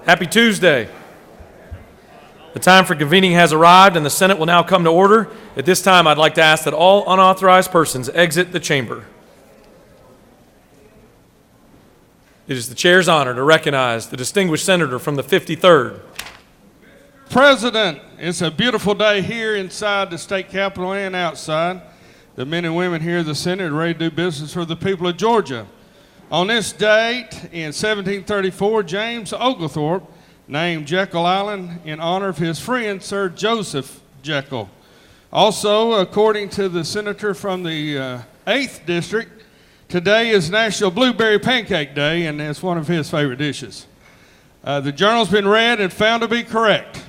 Happy Tuesday. The time for convening has arrived and the Senate will now come to order. At this time, I'd like to ask that all unauthorized persons exit the chamber. It is the chair's honor to recognize the distinguished senator from the 53rd. President, it's a beautiful day here inside the state capitol and outside. The men and women here in the Senate are ready to do business for the people of Georgia. On this date in 1734, James Oglethorpe named Jekyll Island in honor of his friend Sir Joseph Jekyll. Also, according to the senator from the 8th District, today is National Blueberry Pancake Day, and it's one of his favorite dishes. The journal's been read and found to be correct.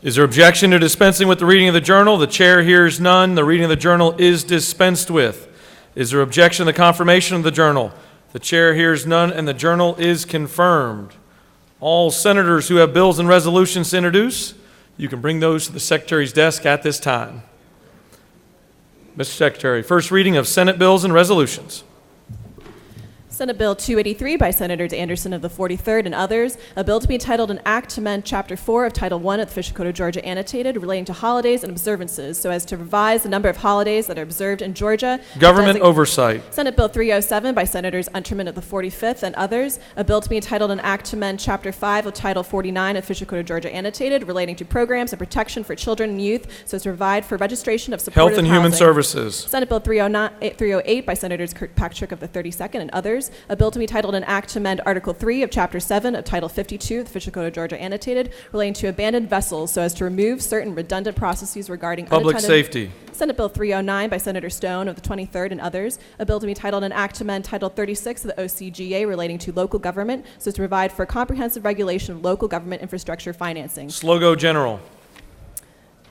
Is there objection to dispensing with the reading of the journal? The chair hears none. The reading of the journal is dispensed with. Is there objection to the confirmation of the journal? The chair hears none, and the journal is confirmed. All senators who have bills and resolutions to introduce, you can bring those to the Secretary's desk at this time. Mr. Secretary, first reading of Senate bills and resolutions. Senate Bill 283 by Senators Anderson of the 43rd and others, a bill to be entitled an Act to amend Chapter 4 of Title I of the Official Code of Georgia Annotated relating to holidays and observances so as to revise the number of holidays that are observed in Georgia. Government oversight. Senate Bill 307 by Senators Unterman of the 45th and others, a bill to be entitled an Act to amend Chapter 5 of Title 49 of the Official Code of Georgia Annotated relating to programs and protection for children and youth so as to provide for registration of supportive Health and housing. Human Services. Senate Bill 308 by Senators Kirkpatrick of the 32nd and others, a bill to be titled an Act to amend Article 3 of Chapter 7 of Title 52 of the Official Code of Georgia Annotated relating to abandoned vessels so as to remove certain redundant processes regarding Public safety. Senate Bill 309 by Senator Stone of the 23rd and others, a bill to be titled an Act to amend Title 36 of the OCGA relating to local government so as to provide for comprehensive regulation of local government infrastructure financing. Slogo General.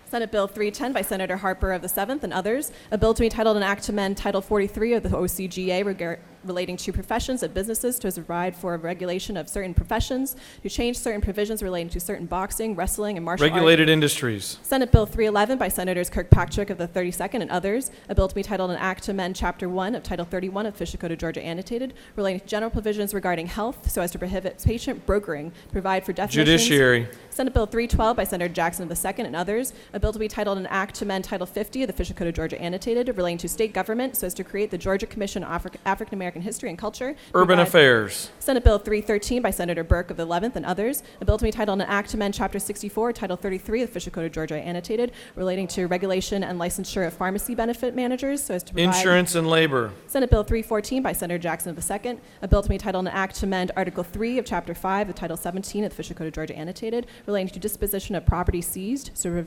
Senate Bill 310 by Senator Harper of the 7th and others, a bill to be titled an Act to amend Title 43 of the OCGA relating to professions and businesses to provide for regulation of certain professions, to change certain provisions relating to certain boxing, wrestling, and martial arts. Regulated industries. Senate Bill 311 by Senators Kirkpatrick of the 32nd and others, a bill to be titled an Act to amend Chapter 1 of Title 31 of the Official Code of Georgia Annotated relating to general provisions regarding health so as to prohibit patient brokering, provide for definitions. Judiciary. Senate Bill 312 by Senator Jackson of the 2nd and others, a bill to be titled an Act to amend Title 50 of the Official Code of Georgia Annotated relating to state government so as to create the Georgia Commission on African American History and Culture. Urban Affairs. Senate Bill 313 by Senator Burke of the 11th and others, a bill to be titled an Act to amend Chapter 64, Title 33 of the Official Code of Georgia Annotated relating to regulation and licensure of pharmacy benefit managers so as to provide. Insurance and labor. Senate Bill 314 by Senator Jackson of the 2nd, a bill to be titled an Act to amend Article 3 of Chapter 5 of Title 17 of the Official Code of Georgia Annotated relating to disposition of property seized so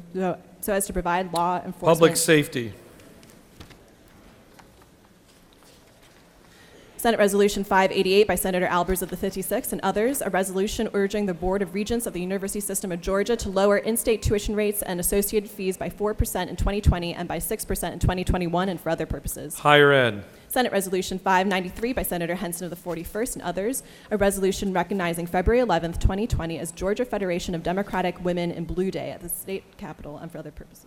as to provide law enforcement. Public safety. Senate Resolution 588 by Senator Albers of the 56th and others, a resolution urging the Board of Regents of the University System of Georgia to lower in-state tuition rates and associated fees by 4% in 2020 and by 6% in 2021 and for other purposes. Higher ed. Senate Resolution 593 by Senator Henson of the 41st and others, a resolution recognizing February 11th, 2020 as Georgia Federation of Democratic Women in Blue Day at the state capitol and for other purposes.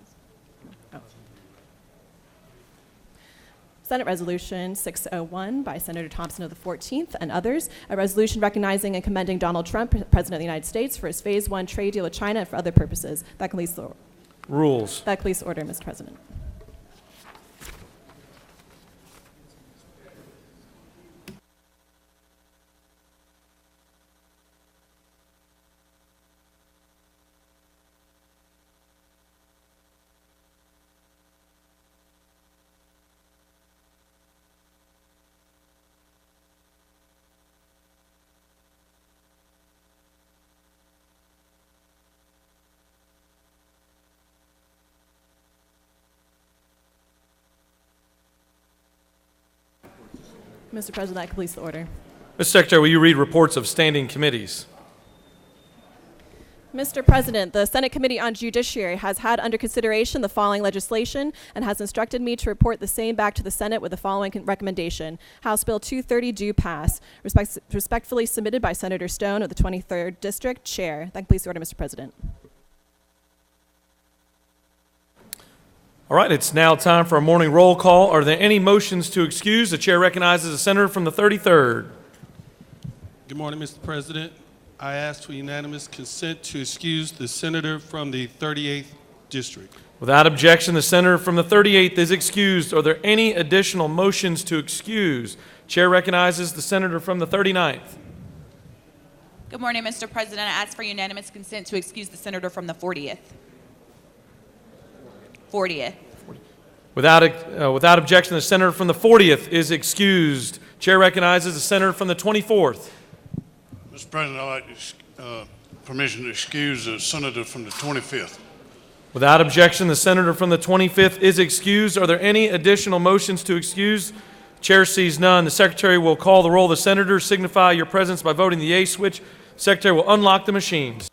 Senate Resolution 601 by Senator Thompson of the 14th and others, a resolution recognizing and commending Donald Trump, President of the United States, for his Phase 1 trade deal with China and for other purposes. That completes the rules. That completes the order, Mr. President. Mr. President, that completes the order. Mr. Secretary, will you read reports of standing committees? Mr. President, the Senate Committee on Judiciary has had under consideration the following legislation and has instructed me to report the same back to the Senate with the following recommendation. House Bill 230 do pass. Respectfully submitted by Senator Stone of the 23rd District, Chair. That completes the order, Mr. President. All right, it's now time for a morning roll call. Are there any motions to excuse? The chair recognizes the senator from the 33rd. Good morning, Mr. President. I ask for unanimous consent to excuse the senator from the 38th district. Without objection, the senator from the 38th is excused. Are there any additional motions to excuse? Chair recognizes the senator from the 39th. Good morning, Mr. President. I ask for unanimous consent to excuse the senator from the 40th. 40th. Without objection, the senator from the 40th is excused. Chair recognizes the senator from the 24th. Mr. President, I'd like permission to excuse the senator from the 25th. Without objection, the senator from the 25th is excused. Are there any additional motions to excuse? Chair sees none. The secretary will call the roll. The senators signify your presence by voting the yea switch. Secretary will unlock the machines.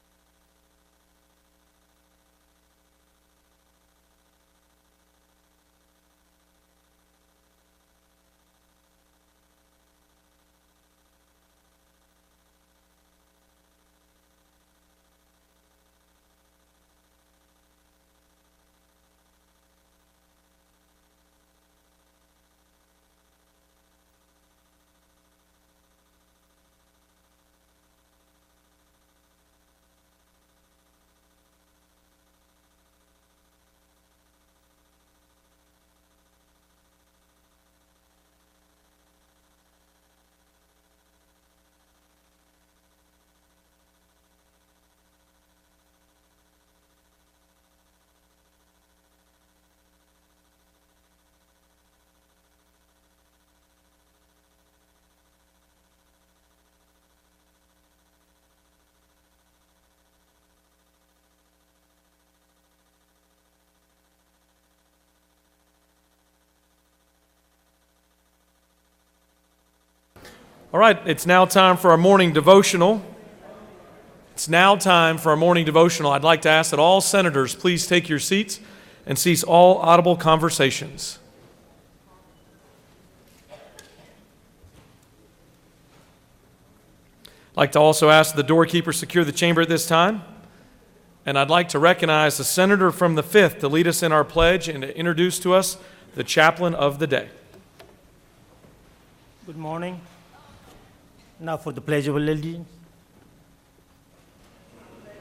All right, it's now time for our morning devotional. I'd like to ask that all senators please take your seats and cease all audible conversations. I'd like to also ask the doorkeeper secure the chamber at this time. And I'd like to recognize the senator from the 5th to lead us in our pledge and to introduce to us the chaplain of the day. Good morning. Now for the Pledge of Allegiance.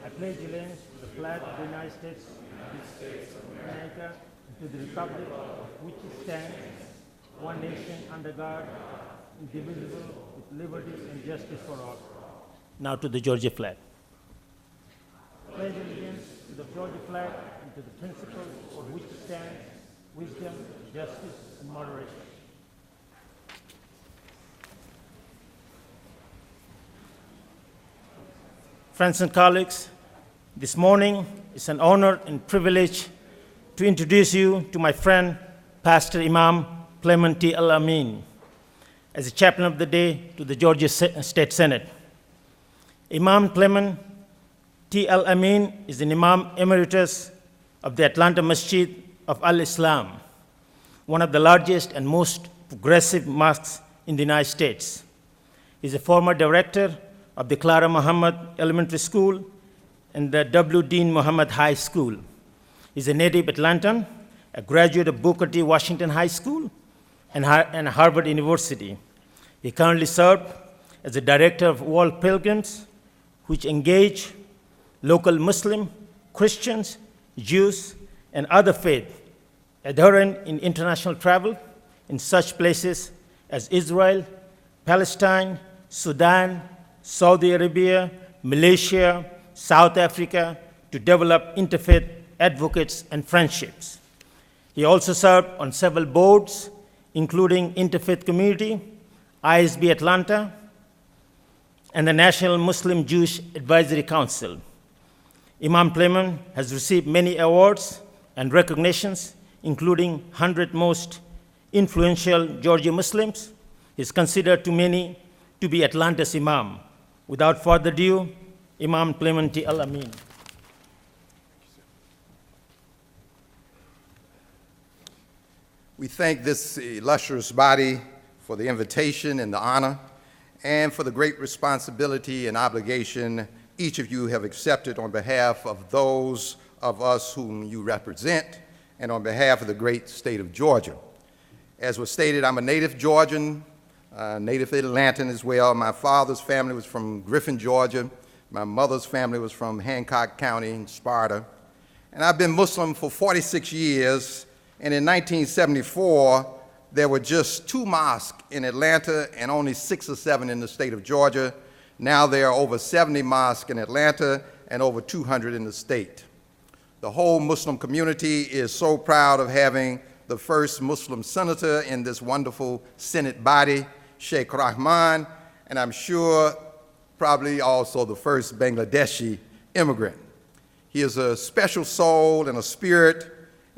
I pledge allegiance to the flag of the United States of America, and to the republic which it stands, one nation under God, indivisible, with liberty and justice for all. Now to the Georgia flag. I pledge allegiance to the Georgia flag and to the principles for which it stands, wisdom, justice, and moderation. Friends and colleagues, this morning is an honor and privilege to introduce you to my friend, Pastor Imam Clement T. Al-Amin, as a chaplain of the day to the Georgia State Senate. Imam Clement T. Al-Amin is an Imam Emeritus of the Atlanta Masjid of Al-Islam, one of the largest and most progressive mosques in the United States. He's a former director of the Clara Muhammad Elementary School and the W. Dean Muhammad High School. He's a native Atlantan, a graduate of Booker T. Washington High School and Harvard University. He currently serves as the director of World Pilgrims, which engage local Muslim, Christians, Jews, and other faiths adherent in international travel in such places as Israel, Palestine, Sudan, Saudi Arabia, Malaysia, South Africa, to develop interfaith advocates and friendships. He also served on several boards, including Interfaith Community, ISB Atlanta, and the National Muslim Jewish Advisory Council. Imam Clement has received many awards and recognitions, including 100 Most Influential Georgia Muslims. He is considered to many to be Atlanta's Imam. Without further ado, Imam Clement T. Al-Amin. We thank this illustrious body for the invitation and the honor, and for the great responsibility and obligation each of you have accepted on behalf of those of us whom you represent, and on behalf of the great state of Georgia. As was stated, I'm a native Georgian, native Atlantan as well. My father's family was from Griffin, Georgia. My mother's family was from Hancock County in Sparta. And I've been Muslim for 46 years, and in 1974, there were just 2 mosques in Atlanta and only 6 or 7 in the state of Georgia. Now there are over 70 mosques in Atlanta and over 200 in the state. The whole Muslim community is so proud of having the first Muslim senator in this wonderful Senate body, Sheikh Rahman, and I'm sure probably also the first Bangladeshi immigrant. He is a special soul and a spirit,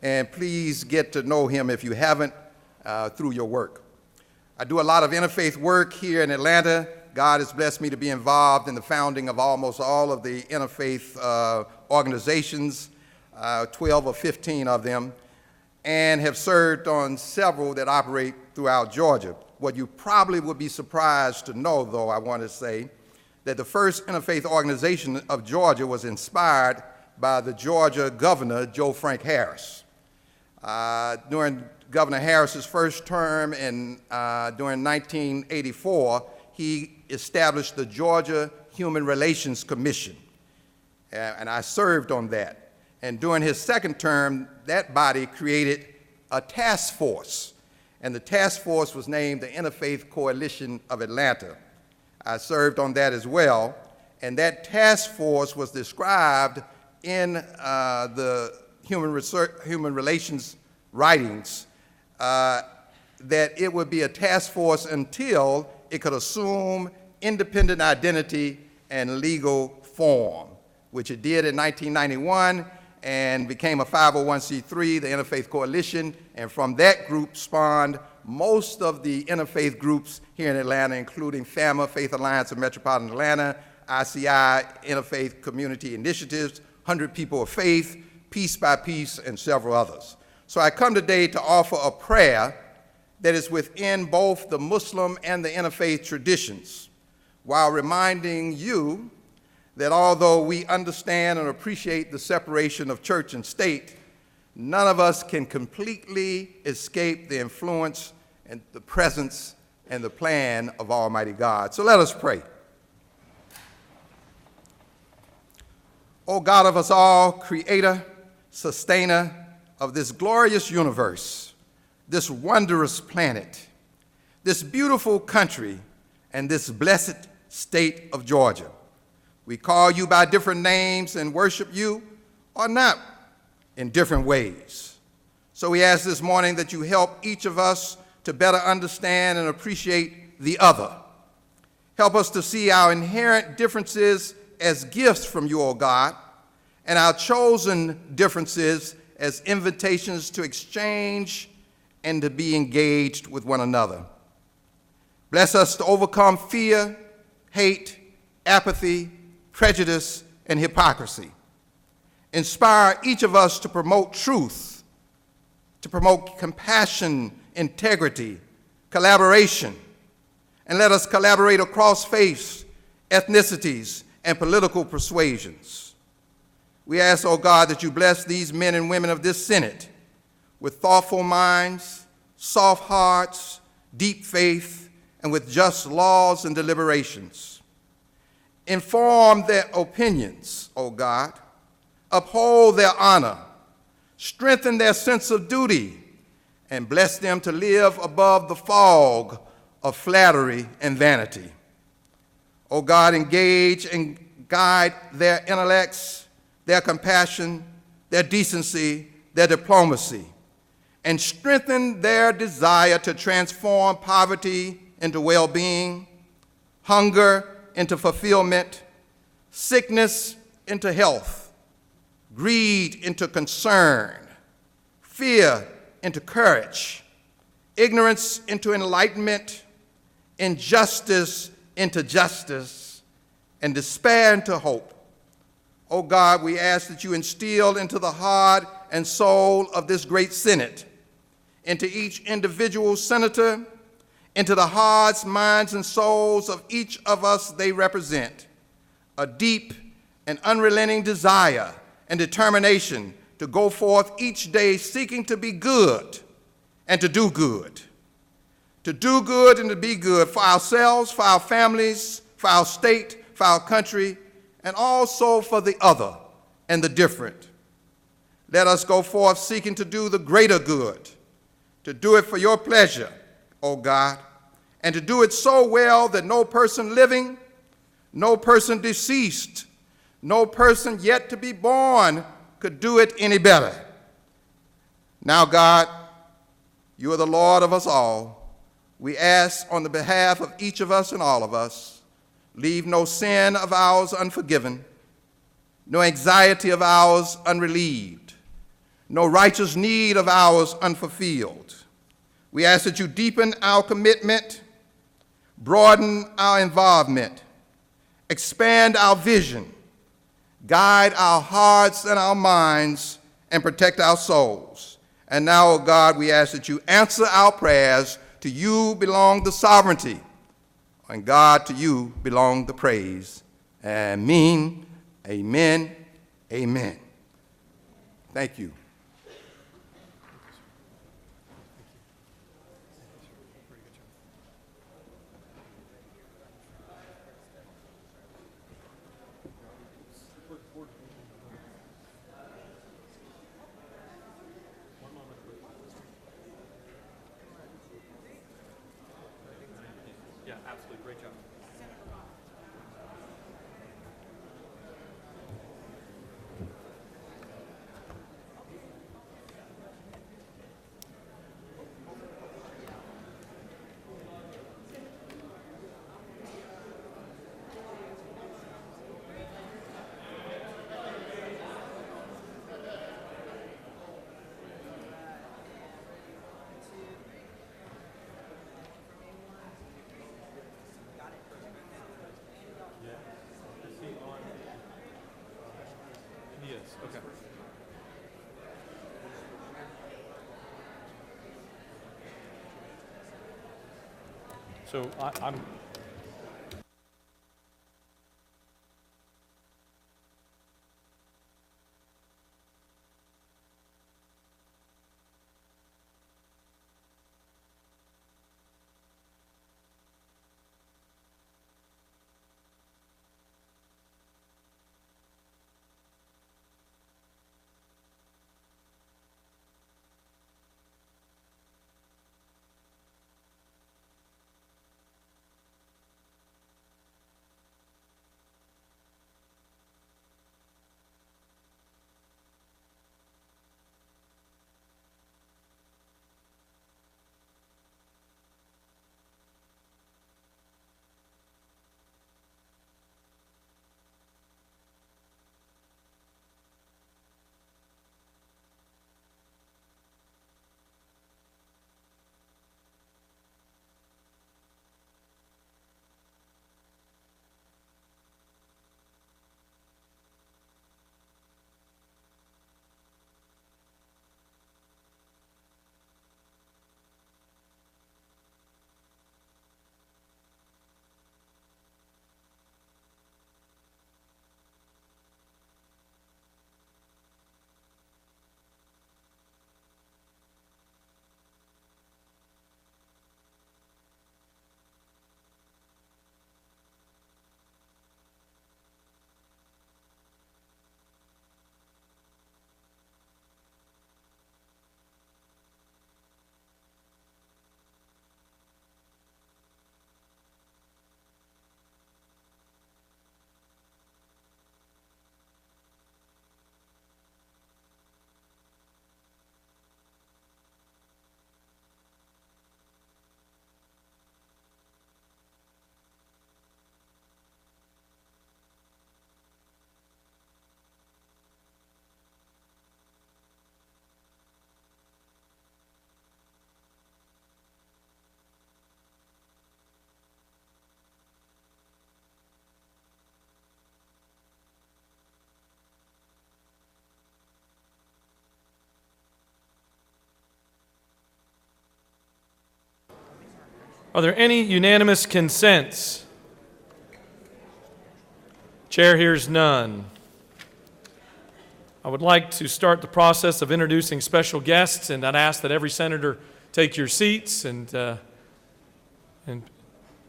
and please get to know him if you haven't through your work. I do a lot of interfaith work here in Atlanta. God has blessed me to be involved in the founding of almost all of the interfaith organizations, 12 or 15 of them, and have served on several that operate throughout Georgia. What you probably would be surprised to know, though, I want to say, that the first interfaith organization of Georgia was inspired by the Georgia governor, Joe Frank Harris. During Governor Harris's first term during 1984, he established the Georgia Human Relations Commission, and I served on that. And during his second term, that body created a task force, and the task force was named the Interfaith Coalition of Atlanta. I served on that as well, and that task force was described in the human relations writings that it would be a task force until it could assume independent identity and legal form, which it did in 1991 and became a 501c3, the Interfaith Coalition, and from that group spawned most of the interfaith groups here in Atlanta, including FAMA, Faith Alliance of Metropolitan Atlanta, ICI, Interfaith Community Initiatives, 100 People of Faith, Piece by Piece, and several others. So I come today to offer a prayer that is within both the Muslim and the interfaith traditions, while reminding you that although we understand and appreciate the separation of church and state, none of us can completely escape the influence and the presence and the plan of Almighty God. So let us pray. O God of us all, creator, sustainer of this glorious universe, this wondrous planet, this beautiful country, and this blessed state of Georgia. We call you by different names and worship you, or not, in different ways. So we ask this morning that you help each of us to better understand and appreciate the other. Help us to see our inherent differences as gifts from you, O God, and our chosen differences as invitations to exchange and to be engaged with one another. Bless us to overcome fear, hate, apathy, prejudice, and hypocrisy. Inspire each of us to promote truth, to promote compassion, integrity, collaboration, and let us collaborate across faiths, ethnicities, and political persuasions. We ask, oh God, that you bless these men and women of this Senate with thoughtful minds, soft hearts, deep faith, and with just laws and deliberations. Inform their opinions, O God, uphold their honor, strengthen their sense of duty, and bless them to live above the fog of flattery and vanity. O God, engage and guide their intellects, their compassion, their decency, their diplomacy, and strengthen their desire to transform poverty into well-being, hunger into fulfillment, sickness into health, greed into concern, fear into courage, ignorance into enlightenment, injustice into justice, and despair into hope. Oh God, we ask that you instill into the heart and soul of this great Senate, into each individual senator, into the hearts, minds, and souls of each of us they represent, a deep and unrelenting desire and determination to go forth each day seeking to be good and to do good. To do good and to be good for ourselves, for our families, for our state, for our country, and also for the other and the different. Let us go forth seeking to do the greater good, to do it for your pleasure, O God, and to do it so well that no person living, no person deceased, no person yet to be born could do it any better. Now, God, you are the Lord of us all. We ask on the behalf of each of us and all of us, leave no sin of ours unforgiven, no anxiety of ours unrelieved, no righteous need of ours unfulfilled. We ask that you deepen our commitment, broaden our involvement, expand our vision, guide our hearts and our minds, and protect our souls. And now, O God, we ask that you answer our prayers. To you belong the sovereignty, and God, to you belong the praise. Amen, amen, amen. Thank you. Yeah, absolutely. Great job. He is, okay. So I'm. Are there any unanimous consents? Chair hears none. I would like to start the process of introducing special guests, and I'd ask that every senator take your seats and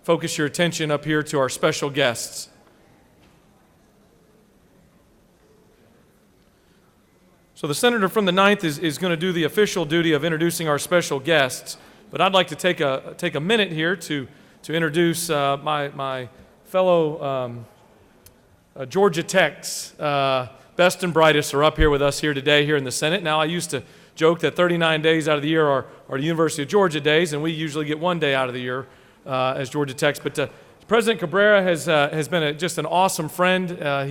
focus your attention up here to our special guests. So the senator from the 9th is going to do the official duty of introducing our special guests, but I'd like to take a minute here to introduce my fellow Georgia Techs. Best and brightest are up here with us here today here in the Senate. Now, I used to joke that 39 days out of the year are the University of Georgia days, and we usually get 1 day out of the year as Georgia Techs. But President Cabrera has been just an awesome friend.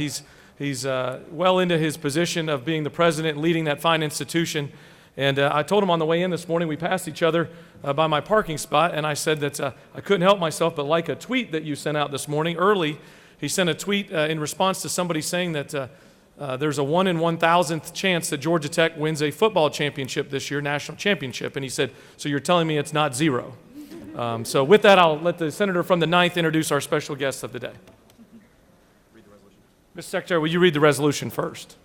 He's well into his position of being the president and leading that fine institution. And I told him on the way in this morning, we passed each other by my parking spot, and I said that I couldn't help myself but like a tweet that you sent out this morning. Early, he sent a tweet in response to somebody saying that there's a 1 in 1,000th chance that Georgia Tech wins a football championship this year, national championship. And he said, so you're telling me it's not zero. So with that, I'll let the senator from the 9th introduce our special guest of the day. Mr. Secretary, will you read the resolution first?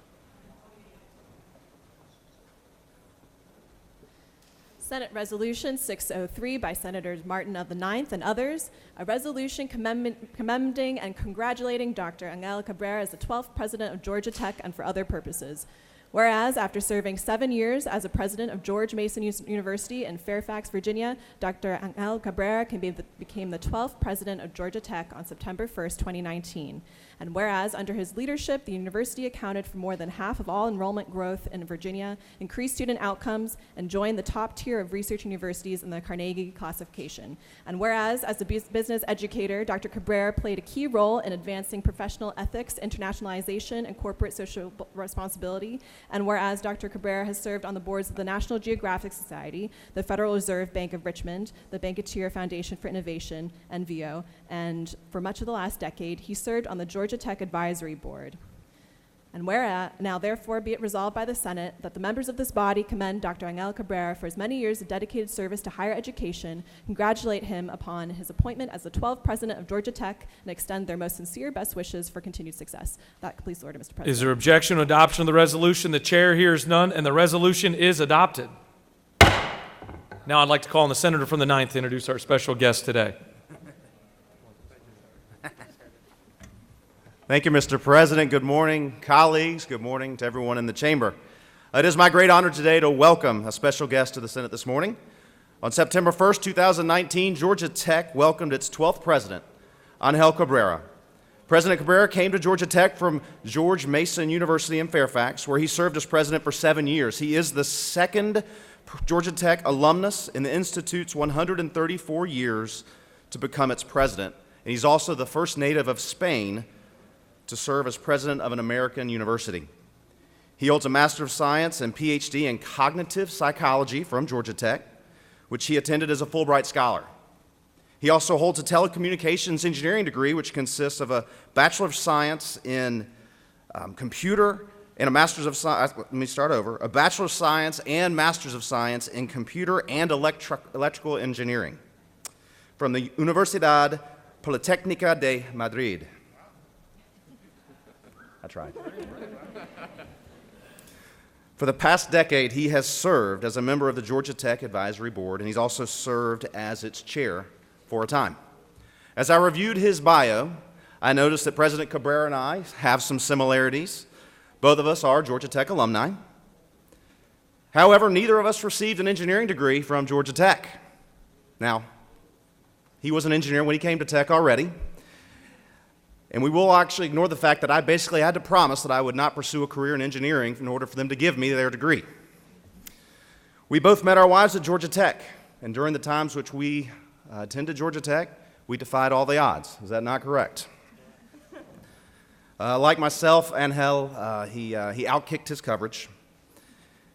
Senate Resolution 603 by Senators Martin of the 9th and others, a resolution commending and congratulating Dr. Angel Cabrera as the 12th president of Georgia Tech and for other purposes. Whereas, after serving 7 years as a president of George Mason University in Fairfax, Virginia, Dr. Angel Cabrera became the 12th president of Georgia Tech on September 1st, 2019. And whereas, under his leadership, the university accounted for more than half of all enrollment growth in Virginia, increased student outcomes, and joined the top tier of research universities in the Carnegie classification. And whereas, as a business educator, Dr. Cabrera played a key role in advancing professional ethics, internationalization, and corporate social responsibility. And whereas Dr. Cabrera has served on the boards of the National Geographic Society, the Federal Reserve Bank of Richmond, the Banketeer Foundation for Innovation, NVO, and for much of the last decade, he served on the Georgia Tech Advisory Board. And whereas, now therefore be it resolved by the Senate that the members of this body commend Dr. Angel Cabrera for his many years of dedicated service to higher education, congratulate him upon his appointment as the 12th president of Georgia Tech, and extend their most sincere best wishes for continued success. That completes the order, Mr. President. Is there objection to adoption of the resolution? The chair hears none, and the resolution is adopted. Now I'd like to call on the senator from the 9th to introduce our special guest today. Thank you, Mr. President. Good morning, colleagues. Good morning to everyone in the chamber. It is my great honor today to welcome a special guest to the Senate this morning. On September 1st, 2019, Georgia Tech welcomed its 12th president, Angel Cabrera. President Cabrera came to Georgia Tech from George Mason University in Fairfax, where he served as president for 7 years. He is the second Georgia Tech alumnus in the Institute's 134 years to become its president, and he's also the first native of Spain to serve as president of an American university. He holds a Master of Science and PhD in Cognitive Psychology from Georgia Tech, which he attended as a Fulbright Scholar. He also holds a Telecommunications Engineering degree, which consists of a Bachelor of Science in Computer and a Master's of Science, a Bachelor of Science and Master's of Science in Computer and Electrical Engineering from the Universidad Politécnica de Madrid. I tried. For the past decade, he has served as a member of the Georgia Tech Advisory Board, and he's also served as its chair for a time. As I reviewed his bio, I noticed that President Cabrera and I have some similarities. Both of us are Georgia Tech alumni. However, neither of us received an engineering degree from Georgia Tech. Now, he was an engineer when he came to Tech already. And we will actually ignore the fact that I basically had to promise that I would not pursue a career in engineering in order for them to give me their degree. We both met our wives at Georgia Tech, and during the times which we attended Georgia Tech, we defied all the odds. Is that not correct? Like myself, Angel, he outkicked his coverage.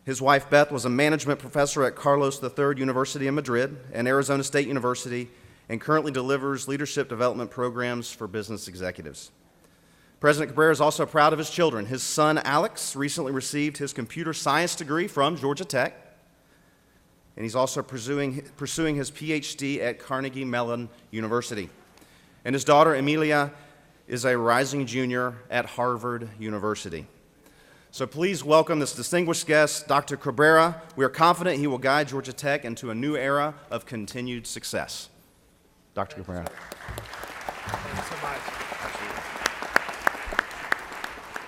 His wife, Beth, was a management professor at Carlos III University in Madrid and Arizona State University, and currently delivers leadership development programs for business executives. President Cabrera is also proud of his children. His son, Alex, recently received his computer science degree from Georgia Tech, and he's also pursuing his PhD at Carnegie Mellon University. And his daughter, Emilia, is a rising junior at Harvard University. So please welcome this distinguished guest, Dr. Cabrera. We are confident he will guide Georgia Tech into a new era of continued success. Dr. Cabrera. Thank you so much.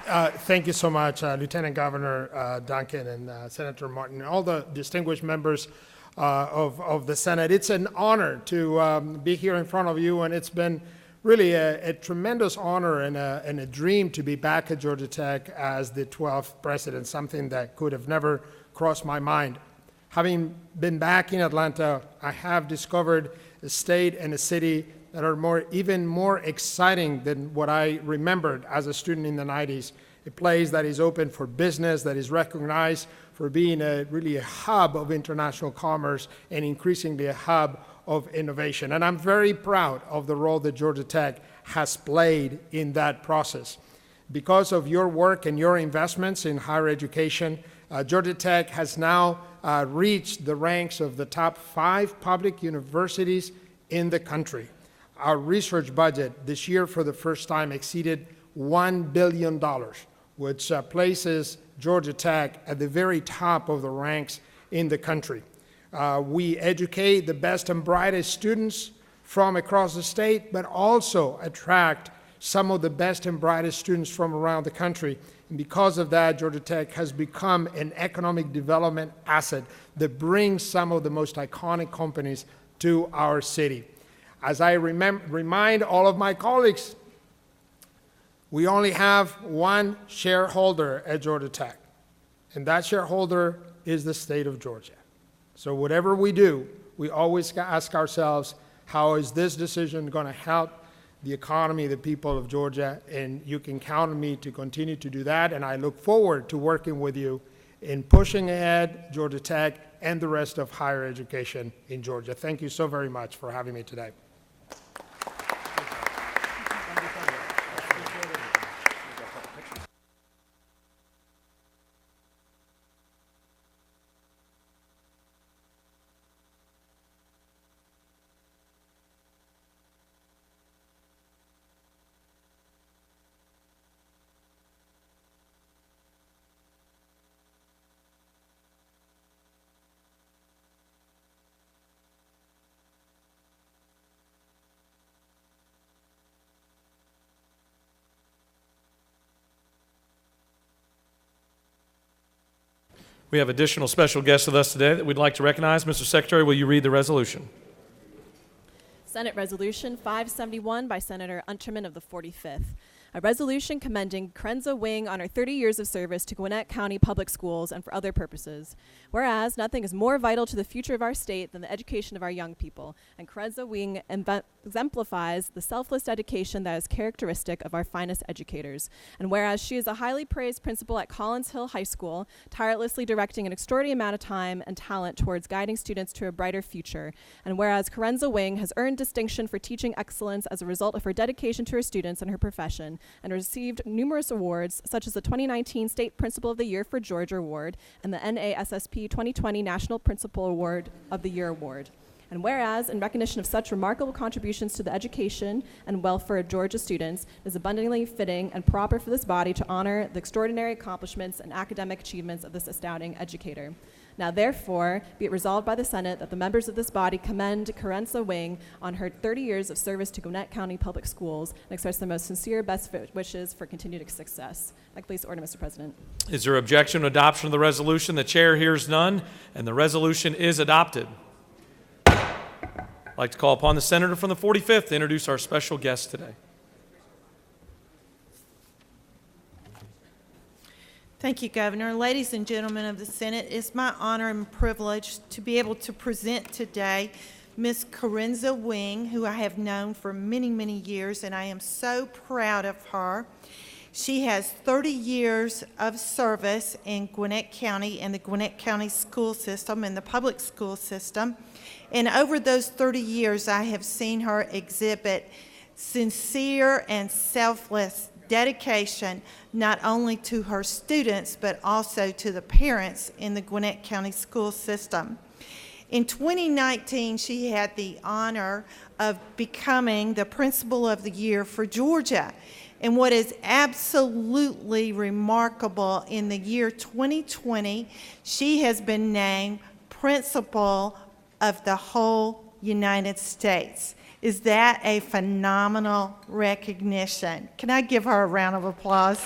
Thank you so much, Lieutenant Governor Duncan and Senator Martin, and all the distinguished members of the Senate. It's an honor to be here in front of you, and it's been really a tremendous honor and a dream to be back at Georgia Tech as the 12th president, something that could have never crossed my mind. Having been back in Atlanta, I have discovered a state and a city that are even more exciting than what I remembered as a student in the 90s. A place that is open for business, that is recognized for being really a hub of international commerce and increasingly a hub of innovation. And I'm very proud of the role that Georgia Tech has played in that process. Because of your work and your investments in higher education, Georgia Tech has now reached the ranks of the top 5 public universities in the country. Our research budget this year for the first time exceeded $1 billion, which places Georgia Tech at the very top of the ranks in the country. We educate the best and brightest students from across the state, but also attract some of the best and brightest students from around the country. And because of that, Georgia Tech has become an economic development asset that brings some of the most iconic companies to our city. As I remind all of my colleagues, we only have one shareholder at Georgia Tech, and that shareholder is the state of Georgia. So whatever we do, we always ask ourselves, how is this decision going to help the economy, the people of Georgia? And you can count on me to continue to do that, and I look forward to working with you in pushing ahead Georgia Tech and the rest of higher education in Georgia. Thank you so very much for having me today. We have additional special guests with us today that we'd like to recognize. Mr. Secretary, will you read the resolution? Senate Resolution 571 by Senator Unterman of the 45th. A resolution commending Krenza Wing on her 30 years of service to Gwinnett County Public Schools and for other purposes. Whereas nothing is more vital to the future of our state than the education of our young people, and Krenza Wing exemplifies the selfless dedication that is characteristic of our finest educators. And whereas she is a highly praised principal at Collins Hill High School, tirelessly directing an extraordinary amount of time and talent towards guiding students to a brighter future. And whereas Krenza Wing has earned distinction for teaching excellence as a result of her dedication to her students and her profession, and received numerous awards, such as the 2019 State Principal of the Year for Georgia Award and the NASSP 2020 National Principal Award of the Year Award. And whereas, in recognition of such remarkable contributions to the education and welfare of Georgia students, it is abundantly fitting and proper for this body to honor the extraordinary accomplishments and academic achievements of this astounding educator. Now, therefore, be it resolved by the Senate that the members of this body commend Krenza Wing on her 30 years of service to Gwinnett County Public Schools and express their most sincere best wishes for continued success. I'd like to please order, Mr. President. Is there objection to adoption of the resolution? The chair hears none, and the resolution is adopted. I'd like to call upon the senator from the 45th to introduce our special guest today. Thank you, Governor. Ladies and gentlemen of the Senate, it's my honor and privilege to be able to present today Ms. Krenza Wing, who I have known for many, many years, and I am so proud of her. She has 30 years of service in Gwinnett County and the Gwinnett County school system and the public school system. And over those 30 years, I have seen her exhibit sincere and selfless dedication not only to her students but also to the parents in the Gwinnett County school system. In 2019, she had the honor of becoming the Principal of the Year for Georgia. And what is absolutely remarkable, in the year 2020, she has been named Principal of the whole United States. Is that a phenomenal recognition? Can I give her a round of applause?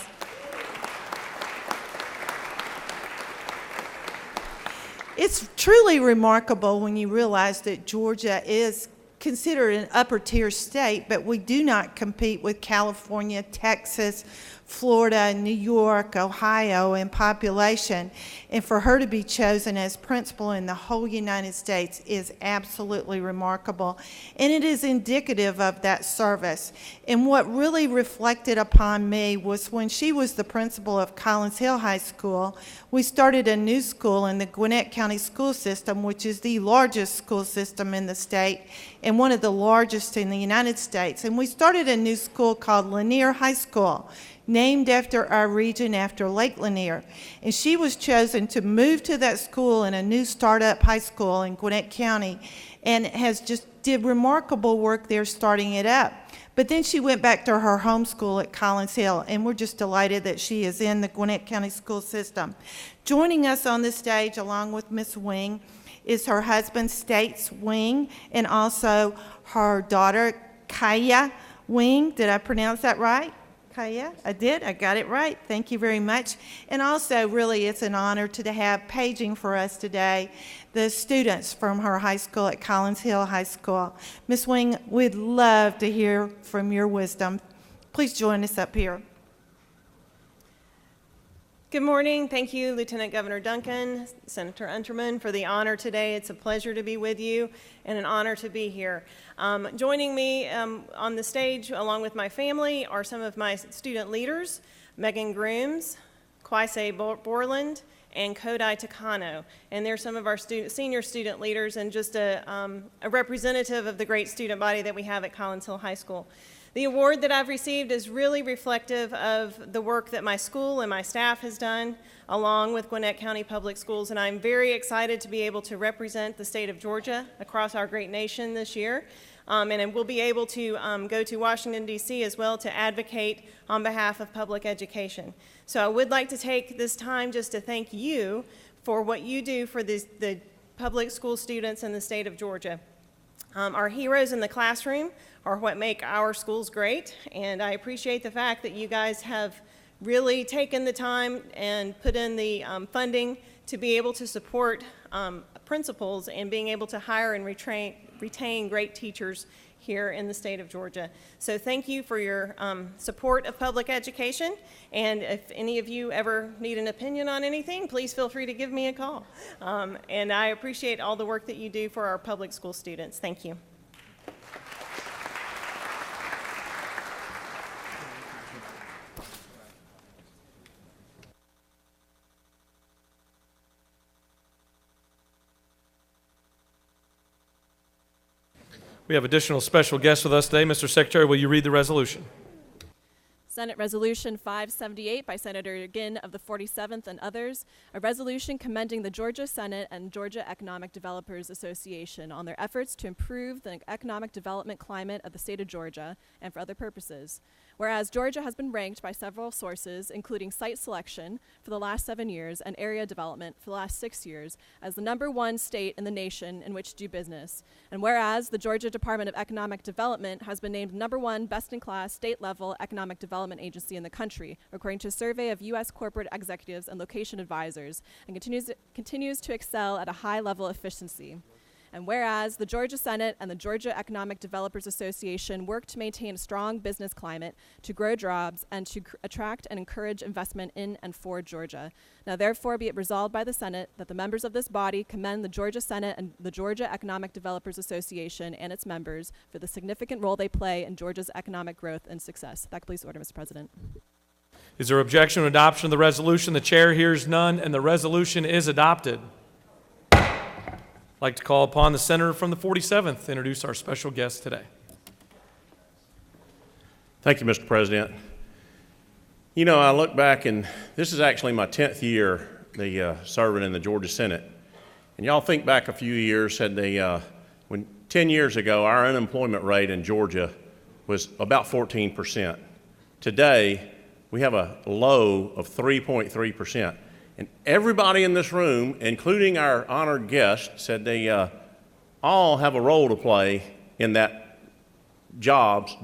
It's truly remarkable when you realize that Georgia is considered an upper tier state, but we do not compete with California, Texas, Florida, New York, Ohio in population. And for her to be chosen as principal in the whole United States is absolutely remarkable. And it is indicative of that service. And what really reflected upon me was when she was the principal of Collins Hill High School, we started a new school in the Gwinnett County school system, which is the largest school system in the state and one of the largest in the United States. And we started a new school called Lanier High School, named after our region, after Lake Lanier. And she was chosen to move to that school in a new startup high school in Gwinnett County, and has just did remarkable work there starting it up. But then she went back to her home school at Collins Hill, and we're just delighted that she is in the Gwinnett County school system. Joining us on the stage, along with Ms. Wing, is her husband, States Wing, and also her daughter, Kaya Wing. Did I pronounce that right? Kaya? I did. I got it right. Thank you very much. And also, really, it's an honor to have paging for us today the students from her high school at Collins Hill High School. Ms. Wing, we'd love to hear from your wisdom. Please join us up here. Good morning. Thank you, Lieutenant Governor Duncan, Senator Unterman, for the honor today. It's a pleasure to be with you and an honor to be here. Joining me on the stage, along with my family, are some of my student leaders, Megan Grooms, Quaise Borland, and Kodai Takano. And they're some of our senior student leaders and just a representative of the great student body that we have at Collins Hill High School. The award that I've received is really reflective of the work that my school and my staff has done, along with Gwinnett County Public Schools, and I'm very excited to be able to represent the state of Georgia across our great nation this year. And we'll be able to go to Washington, D.C. as well to advocate on behalf of public education. So I would like to take this time just to thank you for what you do for the public school students in the state of Georgia. Our heroes in the classroom are what make our schools great, and I appreciate the fact that you guys have really taken the time and put in the funding to be able to support principals and being able to hire and retain great teachers here in the state of Georgia. So thank you for your support of public education, and if any of you ever need an opinion on anything, please feel free to give me a call. And I appreciate all the work that you do for our public school students. Thank you. We have additional special guests with us today. Mr. Secretary, will you read the resolution? Senate Resolution 578 by Senator Ginn of the 47th and others, a resolution commending the Georgia Senate and Georgia Economic Developers Association on their efforts to improve the economic development climate of the state of Georgia and for other purposes. Whereas Georgia has been ranked by several sources, including site selection for the last 7 years and area development for the last 6 years, as the #1 state in the nation in which to do business. And whereas the Georgia Department of Economic Development has been named #1 best-in-class state-level economic development agency in the country, according to a survey of U.S. corporate executives and location advisors, and continues to excel at a high level of efficiency. And whereas the Georgia Senate and the Georgia Economic Developers Association work to maintain a strong business climate, to grow jobs, and to attract and encourage investment in and for Georgia. Now therefore be it resolved by the Senate that the members of this body commend the Georgia Senate and the Georgia Economic Developers Association and its members for the significant role they play in Georgia's economic growth and success. That completes the order, Mr. President. Is there objection to adoption of the resolution? The chair hears none, and the resolution is adopted. I'd like to call upon the senator from the 47th to introduce our special guest today. Thank you, Mr. President. You know, I look back, and this is actually my 10th year serving in the Georgia Senate. And y'all think back a few years, when 10 years ago, our unemployment rate in Georgia was about 14%. Today, we have a low of 3.3%. And everybody in this room, including our honored guest, said they all have a role to play in that jobs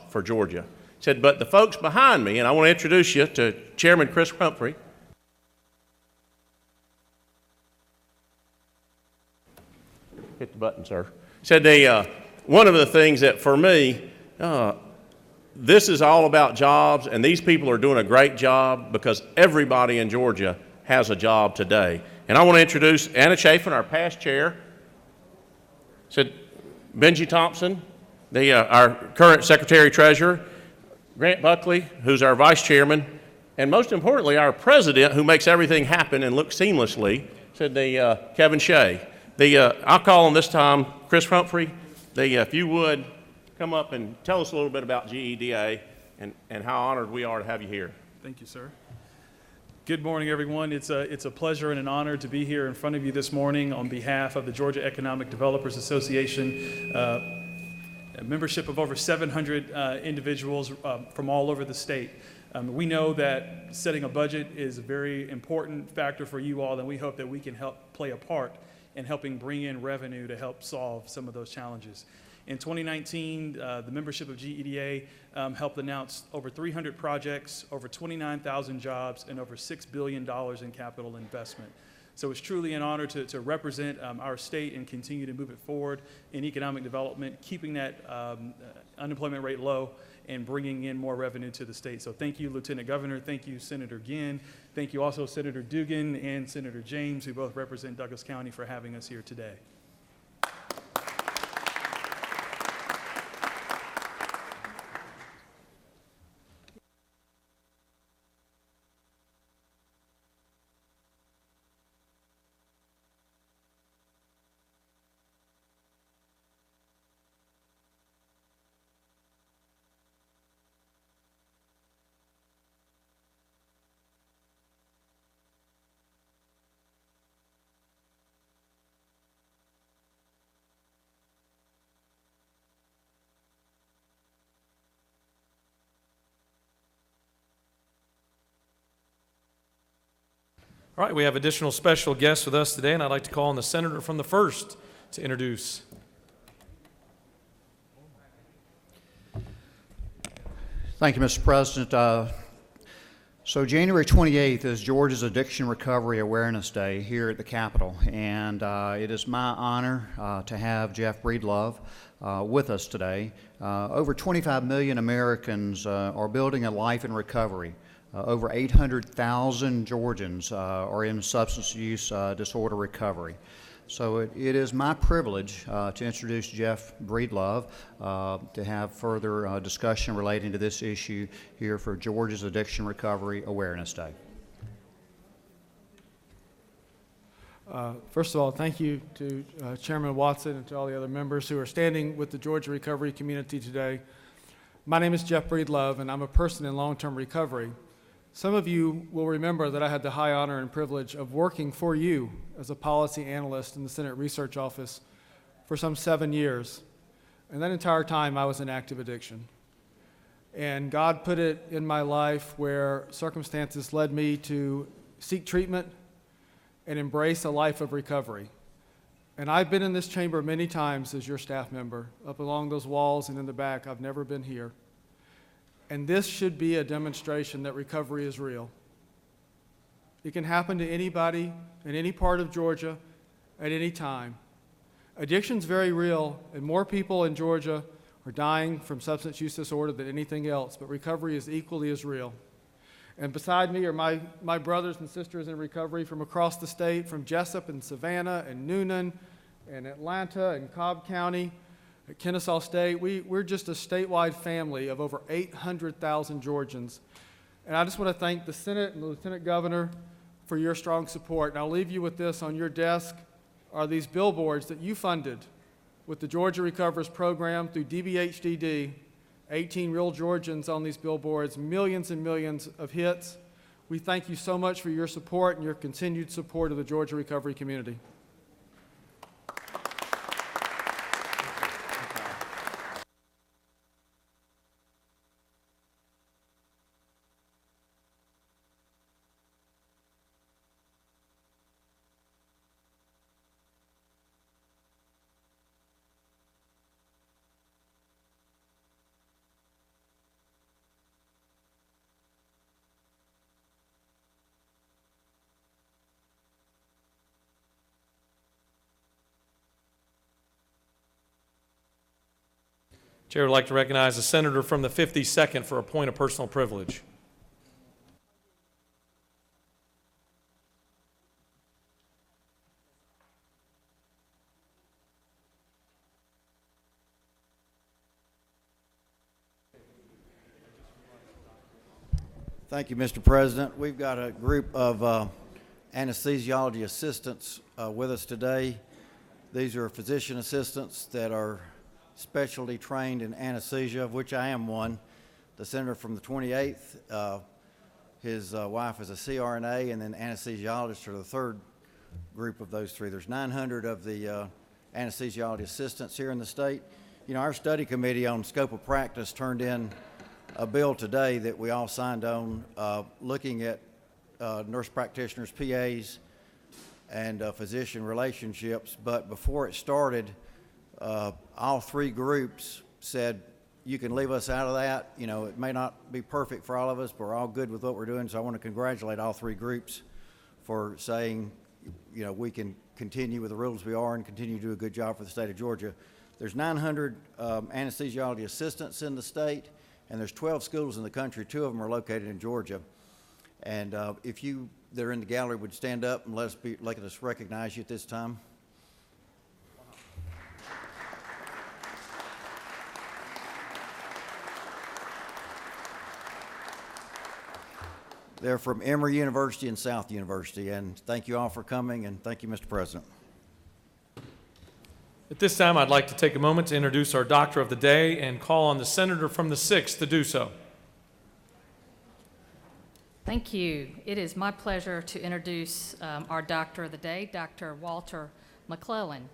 for Georgia. Said, but the folks behind me, and I want to introduce you to Chairman Chris Humphrey. hit the button, sir. Said one of the things that for me, this is all about jobs, and these people are doing a great job because everybody in Georgia has a job today. And I want to introduce Anna Chafin, our past chair. Said Benji Thompson, our current secretary treasurer, Grant Buckley, who's our vice chairman, and most importantly, our president, who makes everything happen and look seamlessly, said Kevin Shea. I'll call him this time Chris Humphrey. If you would come up and tell us a little bit about GEDA and how honored we are to have you here. Thank you, sir. Good morning, everyone. It's a pleasure and an honor to be here in front of you this morning on behalf of the Georgia Economic Developers Association, a membership of over 700 individuals from all over the state. We know that setting a budget is a very important factor for you all, and we hope that we can help play a part in helping bring in revenue to help solve some of those challenges. In 2019, the membership of GEDA helped announce over 300 projects, over 29,000 jobs, and over $6 billion in capital investment. So it's truly an honor to represent our state and continue to move it forward in economic development, keeping that unemployment rate low and bringing in more revenue to the state. So thank you, Lieutenant Governor. Thank you, Senator Ginn. Thank you also, Senator Dugan and Senator James, who both represent Douglas County, for having us here today. All right, we have additional special guests with us today, and I'd like to call on the senator from the 1st to introduce. Thank you, Mr. President. So January 28th is Georgia's Addiction Recovery Awareness Day here at the Capitol, and it is my honor to have Jeff Breedlove with us today. Over 25 million Americans are building a life in recovery. Over 800,000 Georgians are in substance use disorder recovery. So it is my privilege to introduce Jeff Breedlove to have further discussion relating to this issue here for Georgia's Addiction Recovery Awareness Day. First of all, thank you to Chairman Watson and to all the other members who are standing with the Georgia recovery community today. My name is Jeff Breedlove, and I'm a person in long-term recovery. Some of you will remember that I had the high honor and privilege of working for you as a policy analyst in the Senate Research Office for some 7 years. And that entire time I was in active addiction. And God put it in my life where circumstances led me to seek treatment and embrace a life of recovery. And I've been in this chamber many times as your staff member, up along those walls and in the back. I've never been here. And this should be a demonstration that recovery is real. It can happen to anybody in any part of Georgia at any time. Addiction's very real, and more people in Georgia are dying from substance use disorder than anything else, but recovery is equally as real. And beside me are my brothers and sisters in recovery from across the state, from Jessup and Savannah and Noonan and Atlanta and Cobb County, at Kennesaw State. We're just a statewide family of over 800,000 Georgians. And I just want to thank the Senate and the Lieutenant Governor for your strong support. And I'll leave you with this. On your desk are these billboards that you funded with the Georgia Recovers program through DBHDD. 18 real Georgians on these billboards, millions and millions of hits. We thank you so much for your support and your continued support of the Georgia recovery community. Chair would like to recognize the senator from the 52nd for a point of personal privilege. Thank you, Mr. President. We've got a group of anesthesiology assistants with us today. These are physician assistants that are specialty trained in anesthesia, of which I am one. The senator from the 28th, his wife is a CRNA, and then anesthesiologists are the third group of those three. There's 900 of the anesthesiology assistants here in the state. You know, our study committee on scope of practice turned in a bill today that we all signed on, looking at nurse practitioners, PAs, and physician relationships. But before it started, all three groups said, you can leave us out of that. You know, it may not be perfect for all of us, but we're all good with what we're doing. So I want to congratulate all three groups for saying, you know, we can continue with the rules we are and continue to do a good job for the state of Georgia. There's 900 anesthesiology assistants in the state, and there's 12 schools in the country. 2 of them are located in Georgia. And if you that are in the gallery would stand up and let us recognize you at this time. They're from Emory University and South University. And thank you all for coming, and thank you, Mr. President. At this time, I'd like to take a moment to introduce our doctor of the day and call on the senator from the 6th to do so. Thank you. It is my pleasure to introduce our doctor of the day, Dr. Walter McClellan.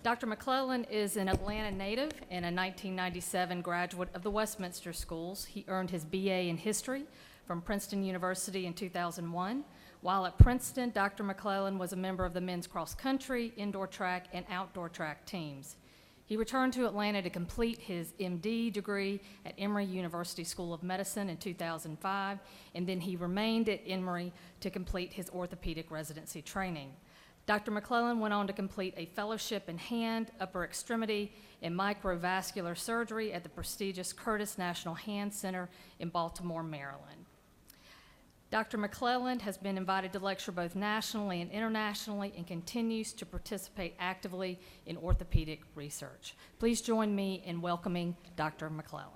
Dr. McClellan is an Atlanta native and a 1997 graduate of the Westminster Schools. He earned his BA in history from Princeton University in 2001. While at Princeton, Dr. McClellan was a member of the men's cross country, indoor track, and outdoor track teams. He returned to Atlanta to complete his MD degree at Emory University School of Medicine in 2005, and then he remained at Emory to complete his orthopedic residency training. Dr. McClellan went on to complete a fellowship in hand, upper extremity, and microvascular surgery at the prestigious Curtis National Hand Center in Baltimore, Maryland. Dr. McClellan has been invited to lecture both nationally and internationally and continues to participate actively in orthopedic research. Please join me in welcoming Dr. McClellan.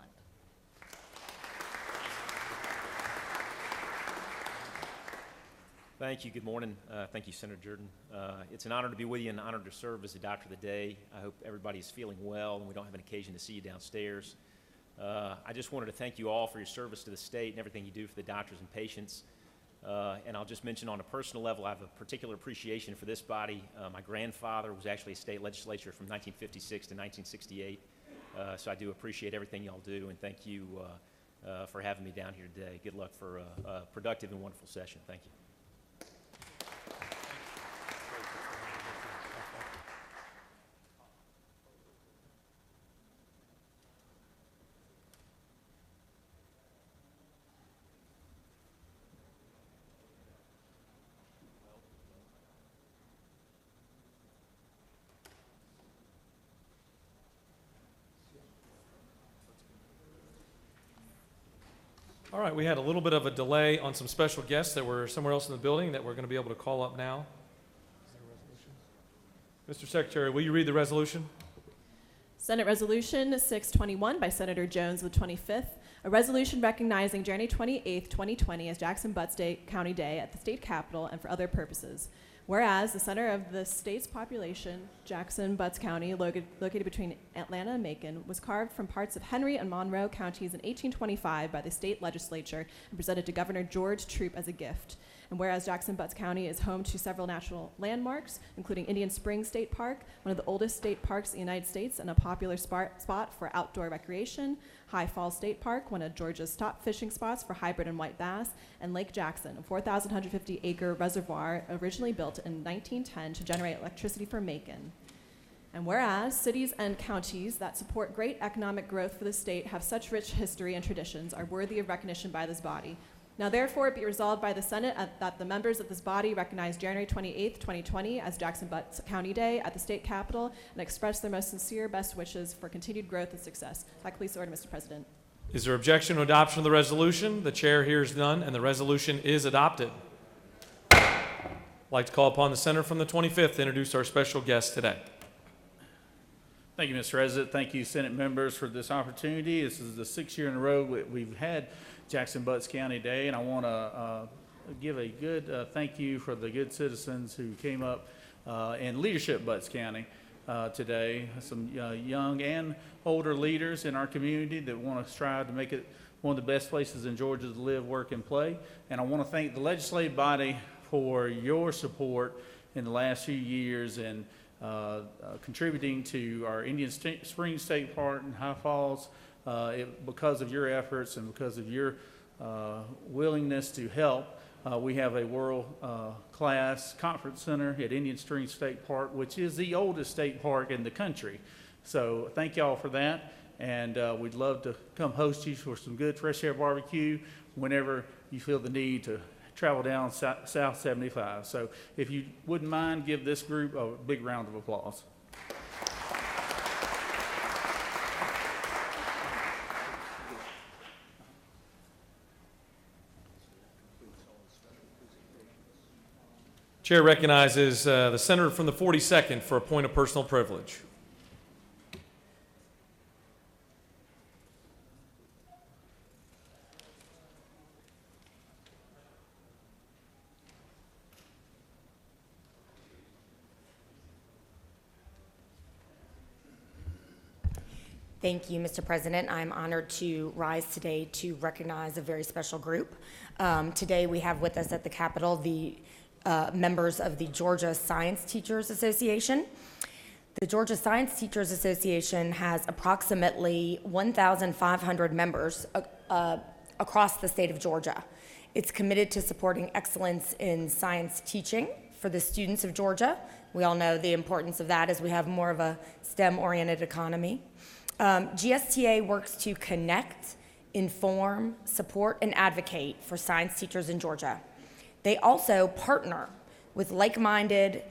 Thank you. Good morning. Thank you, Senator Jordan. It's an honor to be with you and an honor to serve as the doctor of the day. I hope everybody is feeling well and we don't have an occasion to see you downstairs. I just wanted to thank you all for your service to the state and everything you do for the doctors and patients. And I'll just mention on a personal level, I have a particular appreciation for this body. My grandfather was actually a state legislature from 1956 to 1968. So I do appreciate everything y'all do, and thank you for having me down here today. Good luck for a productive and wonderful session. Thank you. All right, we had a little bit of a delay on some special guests that were somewhere else in the building that we're going to be able to call up now. Mr. Secretary, will you read the resolution? Senate Resolution 621 by Senator Jones of the 25th, a resolution recognizing January 28, 2020 as Jackson Butts County Day at the state capitol and for other purposes. Whereas the center of the state's population, Jackson Butts County, located between Atlanta and Macon, was carved from parts of Henry and Monroe counties in 1825 by the state legislature and presented to Governor George Troup as a gift. And whereas Jackson Butts County is home to several national landmarks, including Indian Springs State Park, one of the oldest state parks in the United States and a popular spot for outdoor recreation, High Falls State Park, one of Georgia's top fishing spots for hybrid and white bass, and Lake Jackson, a 4,150-acre reservoir originally built in 1910 to generate electricity for Macon. And whereas cities and counties that support great economic growth for the state have such rich history and traditions are worthy of recognition by this body. Now therefore be resolved by the Senate that the members of this body recognize January 28th, 2020 as Jackson Butts County Day at the state capitol and express their most sincere best wishes for continued growth and success. If I could please order, Mr. President. Is there objection to adoption of the resolution? The chair hears none, and the resolution is adopted. I'd like to call upon the senator from the 25th to introduce our special guest today. Thank you, Mr. President. Thank you, Senate members, for this opportunity. This is the 6th year in a row we've had Jackson Butts County Day, and I want to give a good thank you for the good citizens who came up and leadership Butts County today. Some young and older leaders in our community that want to strive to make it one of the best places in Georgia to live, work, and play. And I want to thank the legislative body for your support in the last few years and contributing to our Indian Springs State Park and High Falls. Because of your efforts and because of your willingness to help, we have a world-class conference center at Indian Springs State Park, which is the oldest state park in the country. So thank y'all for that, and we'd love to come host you for some good fresh air barbecue whenever you feel the need to travel down South 75. So if you wouldn't mind, give this group a big round of applause. Chair recognizes the senator from the 42nd for a point of personal privilege. Thank you, Mr. President. I'm honored to rise today to recognize a very special group. Today we have with us at the Capitol the members of the Georgia Science Teachers Association. The Georgia Science Teachers Association has approximately 1,500 members across the state of Georgia. It's committed to supporting excellence in science teaching for the students of Georgia. We all know the importance of that as we have more of a STEM-oriented economy. GSTA works to connect, inform, support, and advocate for science teachers in Georgia. They also partner with like-minded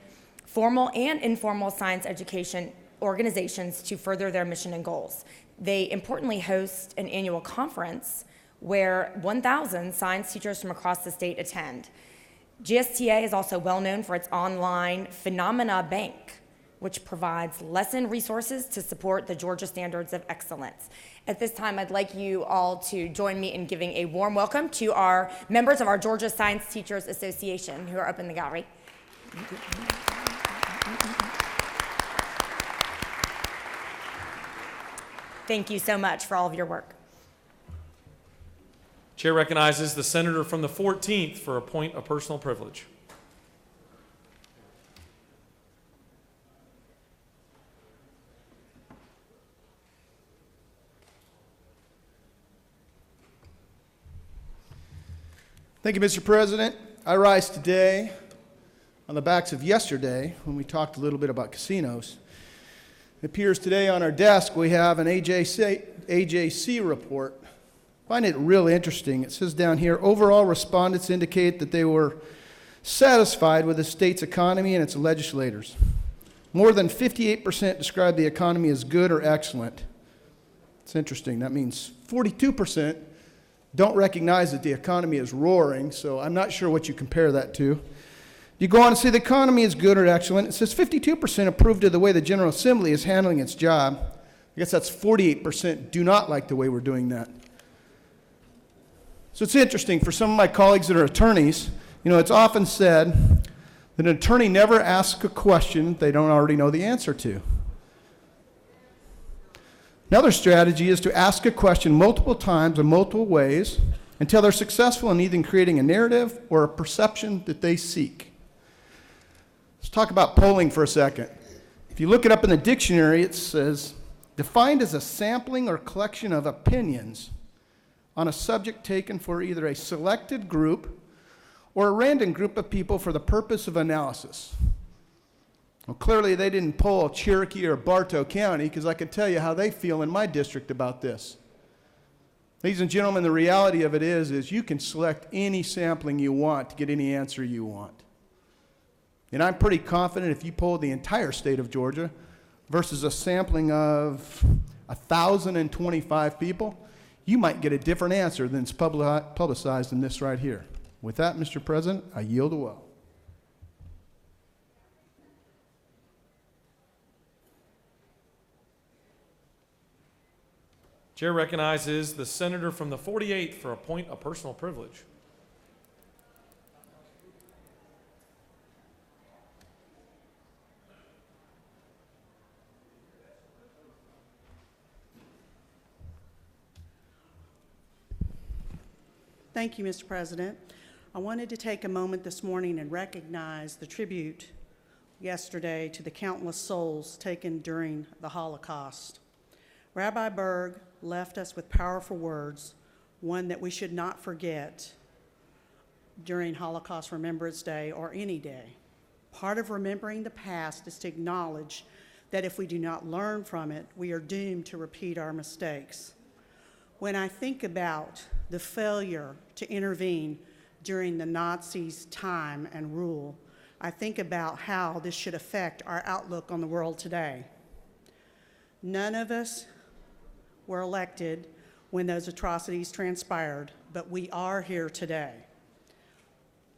formal and informal science education organizations to further their mission and goals. They importantly host an annual conference where 1,000 science teachers from across the state attend. GSTA is also well known for its online Phenomena Bank, which provides lesson resources to support the Georgia Standards of Excellence. At this time, I'd like you all to join me in giving a warm welcome to our members of our Georgia Science Teachers Association who are up in the gallery. Thank you so much for all of your work. Chair recognizes the senator from the 14th for a point of personal privilege. Thank you, Mr. President. I rise today on the backs of yesterday when we talked a little bit about casinos. It appears today on our desk we have an AJC report. I find it really interesting. It says down here, overall respondents indicate that they were satisfied with the state's economy and its legislators. More than 58% describe the economy as good or excellent. It's interesting. That means 42% don't recognize that the economy is roaring, so I'm not sure what you compare that to. You go on and say the economy is good or excellent. It says 52% approve of the way the General Assembly is handling its job. I guess that's 48% do not like the way we're doing that. So it's interesting for some of my colleagues that are attorneys, you know, it's often said that an attorney never asks a question they don't already know the answer to. Another strategy is to ask a question multiple times in multiple ways until they're successful in either creating a narrative or a perception that they seek. Let's talk about polling for a second. If you look it up in the dictionary, it says, defined as a sampling or collection of opinions on a subject taken for either a selected group or a random group of people for the purpose of analysis. Well, clearly they didn't poll Cherokee or Bartow County because I can tell you how they feel in my district about this. Ladies and gentlemen, the reality of it is you can select any sampling you want to get any answer you want. And I'm pretty confident if you poll the entire state of Georgia versus a sampling of 1,025 people, you might get a different answer than's publicized in this right here. With that, Mr. President, I yield the well. Chair recognizes the senator from the 48th for a point of personal privilege. Thank you, Mr. President. I wanted to take a moment this morning and recognize the tribute yesterday to the countless souls taken during the Holocaust. Rabbi Berg left us with powerful words, one that we should not forget during Holocaust Remembrance Day or any day. Part of remembering the past is to acknowledge that if we do not learn from it, we are doomed to repeat our mistakes. When I think about the failure to intervene during the Nazis' time and rule, I think about how this should affect our outlook on the world today. None of us were elected when those atrocities transpired, but we are here today.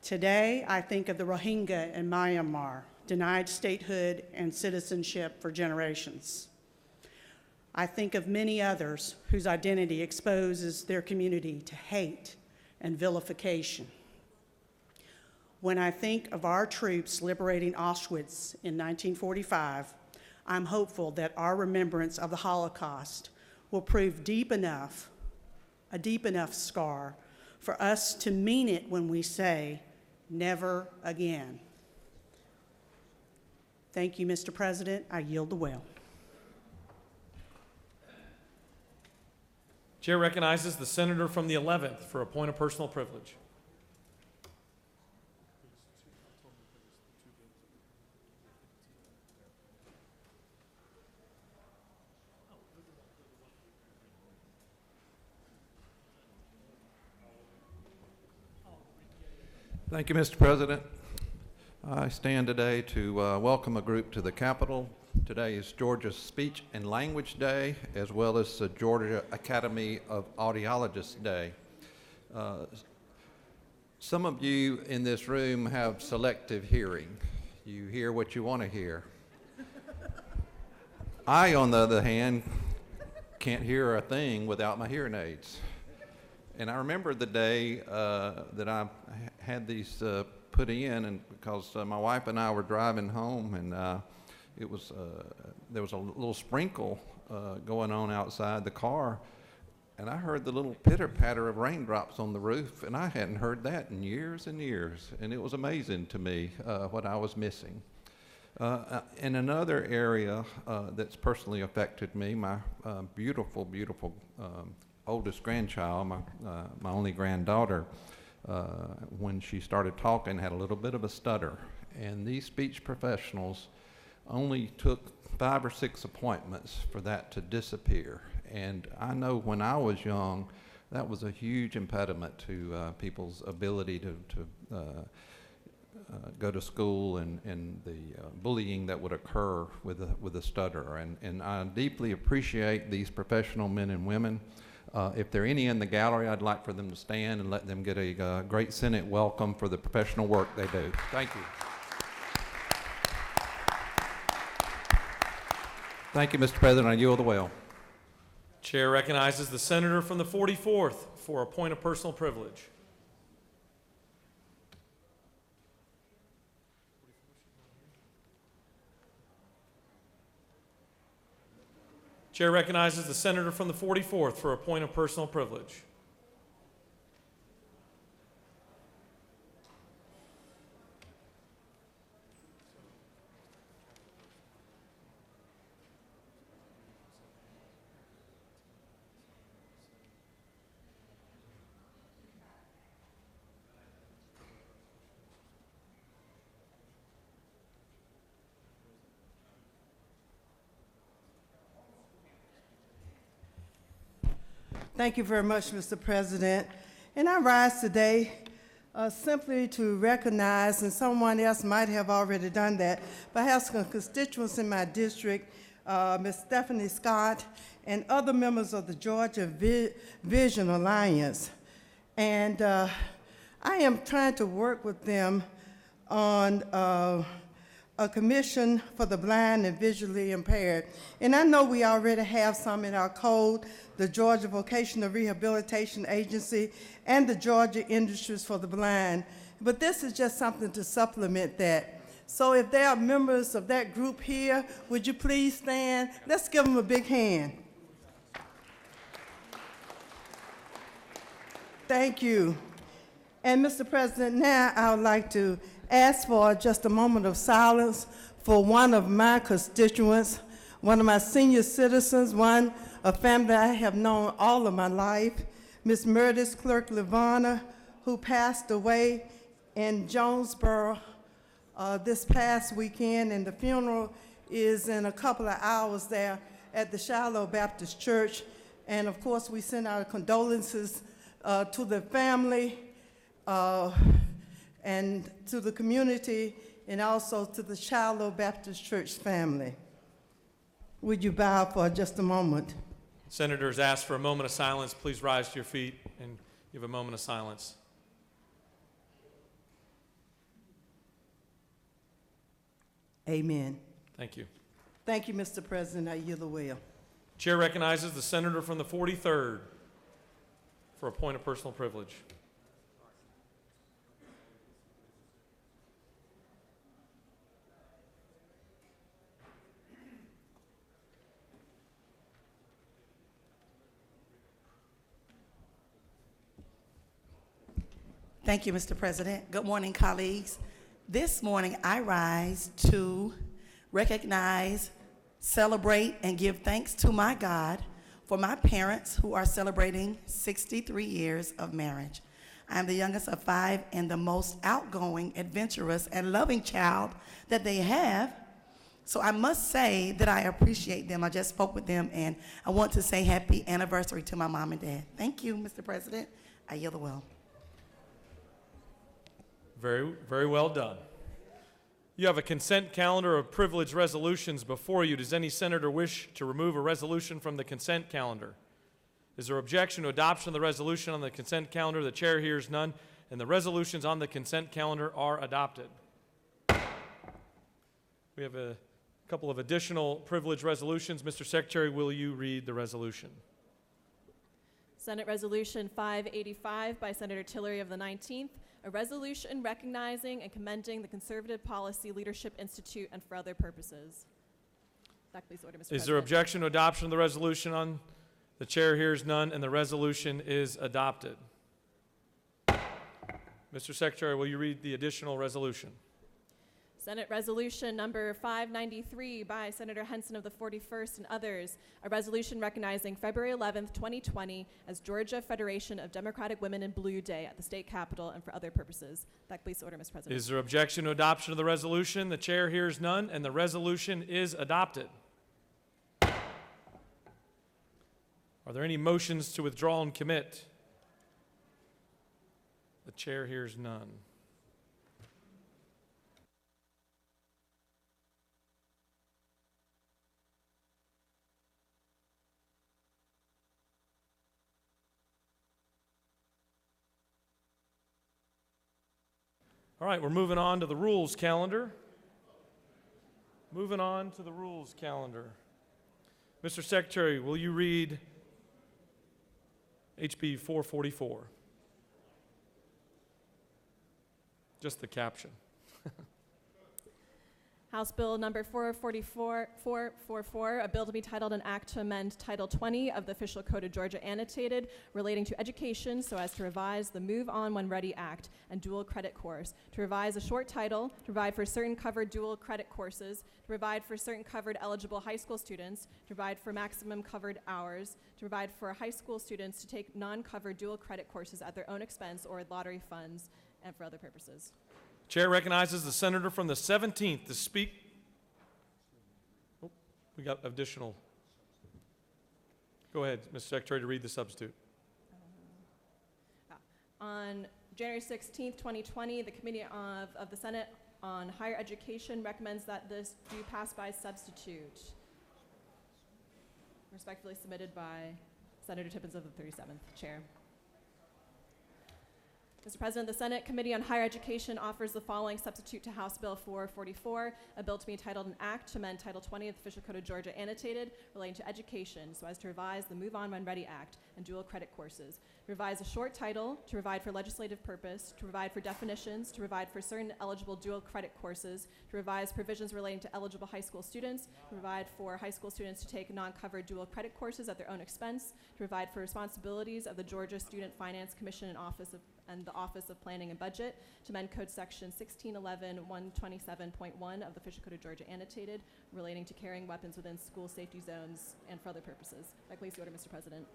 Today, I think of the Rohingya in Myanmar, denied statehood and citizenship for generations. I think of many others whose identity exposes their community to hate and vilification. When I think of our troops liberating Auschwitz in 1945, I'm hopeful that our remembrance of the Holocaust will prove a deep enough scar for us to mean it when we say, never again. Thank you, Mr. President. I yield the well. Chair recognizes the senator from the 11th for a point of personal privilege. Thank you, Mr. President. I stand today to welcome a group to the Capitol. Today is Georgia's Speech and Language Day, as well as the Georgia Academy of Audiologists Day. Some of you in this room have selective hearing. You hear what you want to hear. I, on the other hand, can't hear a thing without my hearing aids. And I remember the day that I had these put in, and because my wife and I were driving home, and there was a little sprinkle going on outside the car, and I heard the little pitter-patter of raindrops on the roof, and I hadn't heard that in years and years, and it was amazing to me what I was missing. In another area that's personally affected me, my beautiful oldest grandchild, my only granddaughter, when she started talking, had a little bit of a stutter. And these speech professionals only took 5 or 6 appointments for that to disappear. And I know when I was young, that was a huge impediment to people's ability to go to school, and the bullying that would occur with a stutter. And I deeply appreciate these professional men and women. If there are any in the gallery, I'd like for them to stand and let them get a great Senate welcome for the professional work they do. Thank you. Thank you, Mr. President. I yield the well. Chair recognizes the senator from the 44th for a point of personal privilege. Chair recognizes the senator from the 44th for a point of personal privilege. Thank you very much, Mr. President. And I rise today simply to recognize, and someone else might have already done that, but I have some constituents in my district, Ms. Stephanie Scott, and other members of the Georgia Vision Alliance. And I am trying to work with them on a commission for the blind and visually impaired. And I know we already have some in our code, the Georgia Vocational Rehabilitation Agency and the Georgia Industries for the Blind, but this is just something to supplement that. So if there are members of that group here, would you please stand? Let's give them a big hand. Thank you. And Mr. President, now I would like to ask for just a moment of silence for one of my constituents, one of my senior citizens, a family I have known all of my life, Ms. Meredith Clerk Levana, who passed away in Jonesboro this past weekend, and the funeral is in a couple of hours there at the Shiloh Baptist Church. And of course, we send our condolences to the family, and to the community, and also to the Shiloh Baptist Church family. Would you bow for just a moment? Senators, ask for a moment of silence. Please rise to your feet and give a moment of silence. Amen. Thank you. Thank you, Mr. President. I yield the will. Chair recognizes the senator from the 43rd for a point of personal privilege. Thank you, Mr. President. Good morning, colleagues. This morning, I rise to recognize, celebrate, and give thanks to my God for my parents who are celebrating 63 years of marriage. I am the youngest of 5 and the most outgoing, adventurous, and loving child that they have. So I must say that I appreciate them. I just spoke with them, and I want to say happy anniversary to my mom and dad. Thank you, Mr. President. I yield the will. Very, very well done. You have a consent calendar of privilege resolutions before you. Does any senator wish to remove a resolution from the consent calendar? Is there objection to adoption of the resolution on the consent calendar? The chair hears none, and the resolutions on the consent calendar are adopted. We have a couple of additional privilege resolutions. Mr. Secretary, will you read the resolution? Senate Resolution 585 by Senator Tillery of the 19th, a resolution recognizing and commending the Conservative Policy Leadership Institute and for other purposes. Back, please, order, Mr. President. Is there objection to adoption of the resolution on? The chair hears none, and the resolution is adopted. Mr. Secretary, will you read the additional resolution? Senate Resolution number 593 by Senator Henson of the 41st and others, a resolution recognizing February 11th, 2020 as Georgia Federation of Democratic Women in Blue Day at the state capitol and for other purposes. That please order, Mr. President. Is there objection to adoption of the resolution? The chair hears none, and the resolution is adopted. Are there any motions to withdraw and commit? The chair hears none. All right, we're moving on to the rules calendar. Moving on to the rules calendar. Mr. Secretary, will you read HB 444? Just the caption. House Bill number 444, a bill to be titled an act to amend Title 20 of the Official Code of Georgia annotated relating to education so as to revise the Move On When Ready Act and dual credit course, to revise a short title, to provide for certain covered dual credit courses, to provide for certain covered eligible high school students, to provide for maximum covered hours, to provide for high school students to take non-covered dual credit courses at their own expense or with lottery funds, and for other purposes. Chair recognizes the senator from the 17th to speak. Oh, we got additional. Go ahead, Mr. Secretary, to read the substitute. On January 16th, 2020, the Committee of the Senate on Higher Education recommends that this do pass by substitute. Respectfully submitted by Senator Tippins of the 37th Chair. Mr. President, the Senate Committee on Higher Education offers the following substitute to House Bill 444, a bill to be entitled an act to amend Title 20 of the Official Code of Georgia annotated relating to education so as to revise the Move On When Ready Act and dual credit courses, to revise a short title, to provide for legislative purpose, to provide for definitions, to provide for certain eligible dual credit courses, to revise provisions relating to eligible high school students, to provide for high school students to take non-covered dual credit courses at their own expense, to provide for responsibilities of the Georgia Student Finance Commission and the Office of Planning and Budget, to amend Code Section 1611-127.1 of the Official Code of Georgia annotated relating to carrying weapons within school safety zones and for other purposes. That completes the order, Mr. President.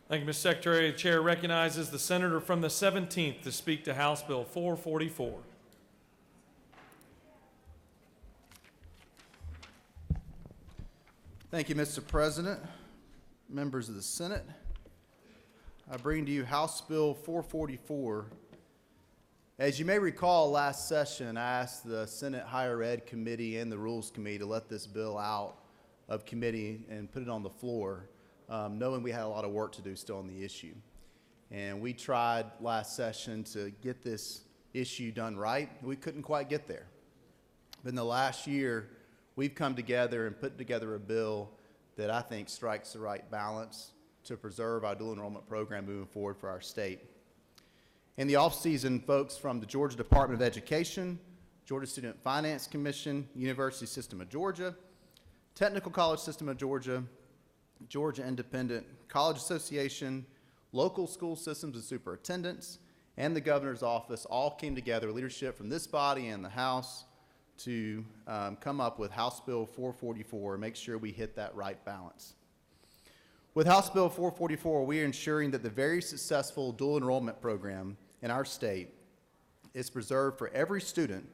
Thank you, Mr. Secretary. The chair recognizes the senator from the 17th to speak to House Bill 444. Thank you, Mr. President, members of the Senate. I bring to you House Bill 444. As you may recall, last session, I asked the Senate Higher Ed Committee and the Rules Committee to let this bill out of committee and put it on the floor, knowing we had a lot of work to do still on the issue. And we tried last session to get this issue done right. We couldn't quite get there. But in the last year, we've come together and put together a bill that I think strikes the right balance to preserve our dual enrollment program moving forward for our state. In the off-season, folks from the Georgia Department of Education, Georgia Student Finance Commission, University System of Georgia, Technical College System of Georgia, Georgia Independent College Association, local school systems and superintendents, and the governor's office all came together, leadership from this body and the House, to come up with House Bill 444 and make sure we hit that right balance. With House Bill 444, we are ensuring that the very successful dual enrollment program in our state is preserved for every student,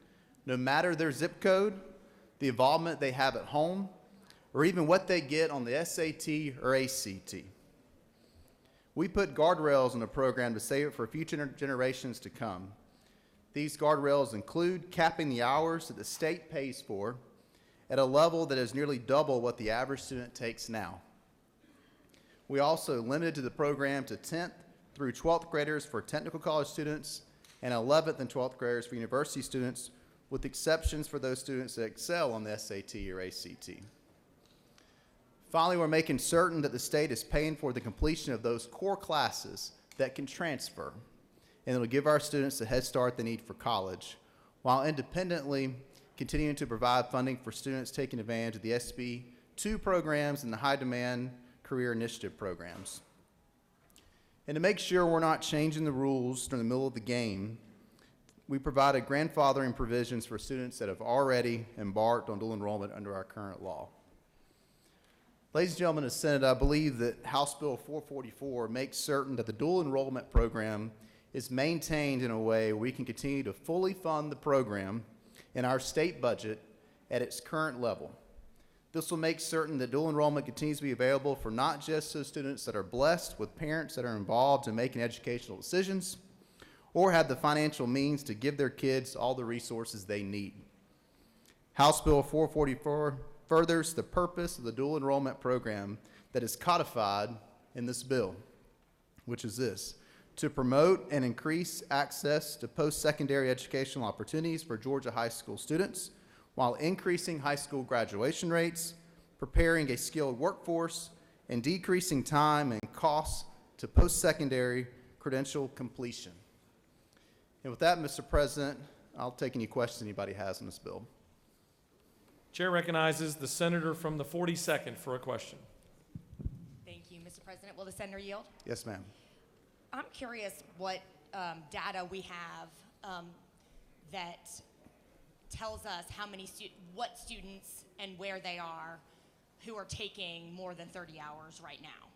no matter their zip code, the involvement they have at home, or even what they get on the SAT or ACT. We put guardrails in the program to save it for future generations to come. These guardrails include capping the hours that the state pays for at a level that is nearly double what the average student takes now. We also limited the program to 10th through 12th graders for technical college students and 11th and 12th graders for university students, with exceptions for those students that excel on the SAT or ACT. Finally, we're making certain that the state is paying for the completion of those core classes that can transfer, and it'll give our students the head start they need for college, while independently continuing to provide funding for students taking advantage of the SB 2 programs and the high demand career initiative programs. And to make sure we're not changing the rules during the middle of the game, we provided grandfathering provisions for students that have already embarked on dual enrollment under our current law. Ladies and gentlemen of the Senate, I believe that House Bill 444 makes certain that the dual enrollment program is maintained in a way where we can continue to fully fund the program in our state budget at its current level. This will make certain that dual enrollment continues to be available for not just those students that are blessed with parents that are involved in making educational decisions or have the financial means to give their kids all the resources they need. House Bill 444 furthers the purpose of the dual enrollment program that is codified in this bill, which is this: to promote and increase access to post-secondary educational opportunities for Georgia high school students while increasing high school graduation rates, preparing a skilled workforce, and decreasing time and costs to post-secondary credential completion. And with that, Mr. President, I'll take any questions anybody has on this bill. Chair recognizes the senator from the 42nd for a question. Thank you, Mr. President. Will the senator yield? Yes, ma'am. I'm curious what data we have that tells us how many what students and where they are who are taking more than 30 hours right now.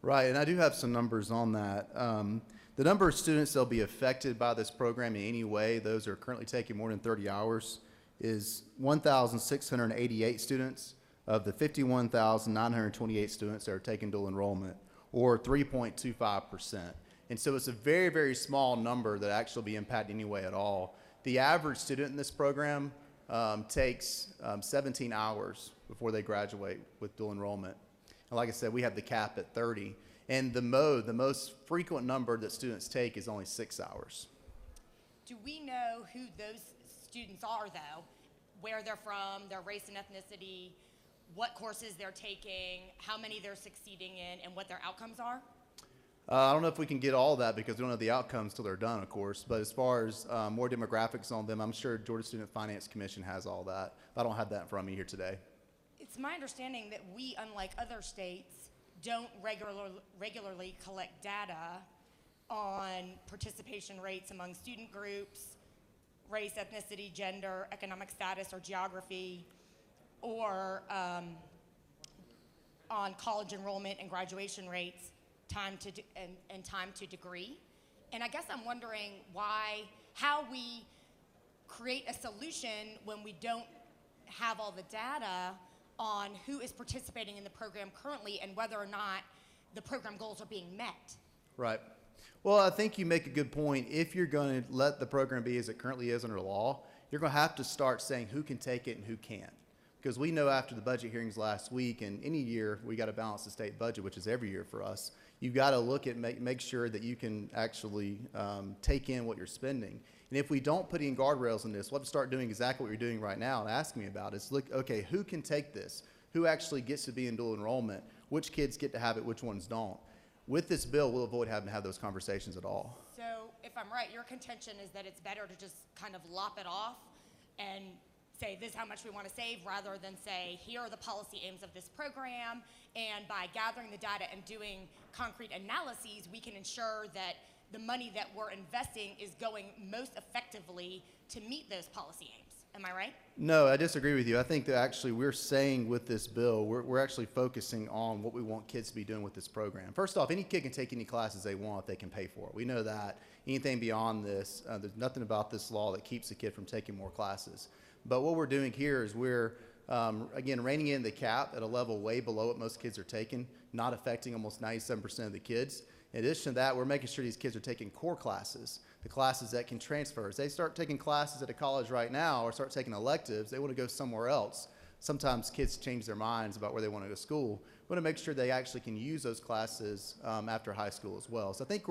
Right, and I do have some numbers on that. The number of students that will be affected by this program in any way, those who are currently taking more than 30 hours, is 1,688 students of the 51,928 students that are taking dual enrollment, or 3.25%. And so it's a very, very small number that actually be impacted anyway at all. The average student in this program takes 17 hours before they graduate with dual enrollment. And like I said, we have the cap at 30. And the most frequent number that students take is only 6 hours. Do we know who those students are, though? Where they're from, their race and ethnicity, what courses they're taking, how many they're succeeding in, and what their outcomes are? I don't know if we can get all that because we don't know the outcomes till they're done, of course. But as far as more demographics on them, I'm sure Georgia Student Finance Commission has all that. I don't have that in front of me here today. It's my understanding that we, unlike other states, don't regularly collect data on participation rates among student groups, race, ethnicity, gender, economic status, or geography, or on college enrollment and graduation rates, time to degree. And I guess I'm wondering how we create a solution when we don't have all the data on who is participating in the program currently and whether or not the program goals are being met. Right. Well, I think you make a good point. If you're going to let the program be as it currently is under law, you're going to have to start saying who can take it and who can't. Because we know after the budget hearings last week, and any year we got to balance the state budget, which is every year for us, you've got to look at make sure that you can actually take in what you're spending. And if we don't put in guardrails in this, we'll have to start doing exactly what you're doing right now and asking me about is look, okay, who can take this? Who actually gets to be in dual enrollment? Which kids get to have it? Which ones don't? With this bill, we'll avoid having to have those conversations at all. So if I'm right, your contention is that it's better to just kind of lop it off and say this is how much we want to save rather than say here are the policy aims of this program, and by gathering the data and doing concrete analyses, we can ensure that the money that we're investing is going most effectively to meet those policy aims. Am I right? No, I disagree with you. I think that actually we're saying with this bill, we're actually focusing on what we want kids to be doing with this program. First off, any kid can take any classes they want if they can pay for it. We know that. Anything beyond this, there's nothing about this law that keeps a kid from taking more classes. But what we're doing here is we're, again, reining in the cap at a level way below what most kids are taking, not affecting almost 97% of the kids. In addition to that, we're making sure these kids are taking core classes, the classes that can transfer. As they start taking classes at a college right now or start taking electives, they want to go somewhere else. Sometimes kids change their minds about where they want to go to school. We want to make sure they actually can use those classes after high school as well. So I think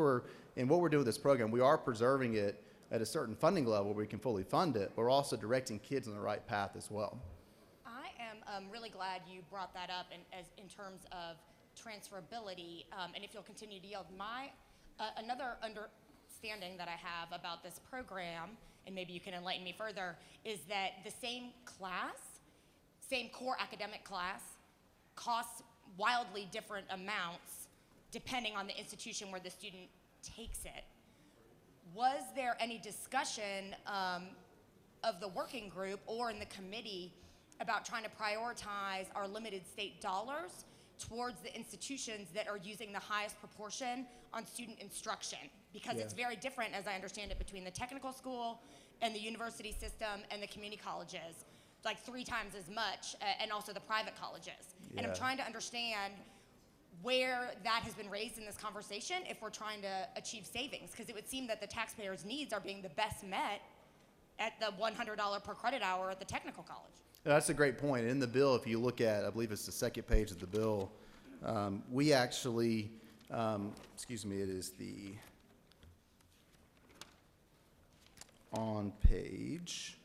in what we're doing with this program, we are preserving it at a certain funding level where we can fully fund it, but we're also directing kids on the right path as well. I am really glad you brought that up in terms of transferability, and if you'll continue to yield. Another understanding that I have about this program, and maybe you can enlighten me further, is that the same core academic class costs wildly different amounts depending on the institution where the student takes it. Was there any discussion of the working group or in the committee about trying to prioritize our limited state dollars towards the institutions that are using the highest proportion on student instruction? Because it's very different, as I understand it, between the technical school and the university system and the community colleges, like 3 times as much, and also the private colleges. And I'm trying to understand where that has been raised in this conversation if we're trying to achieve savings, because it would seem that the taxpayers' needs are being the best met at the $100 per credit hour at the technical college. That's a great point. In the bill, if you look at, I believe it's the second page of the bill, we actually, it is on page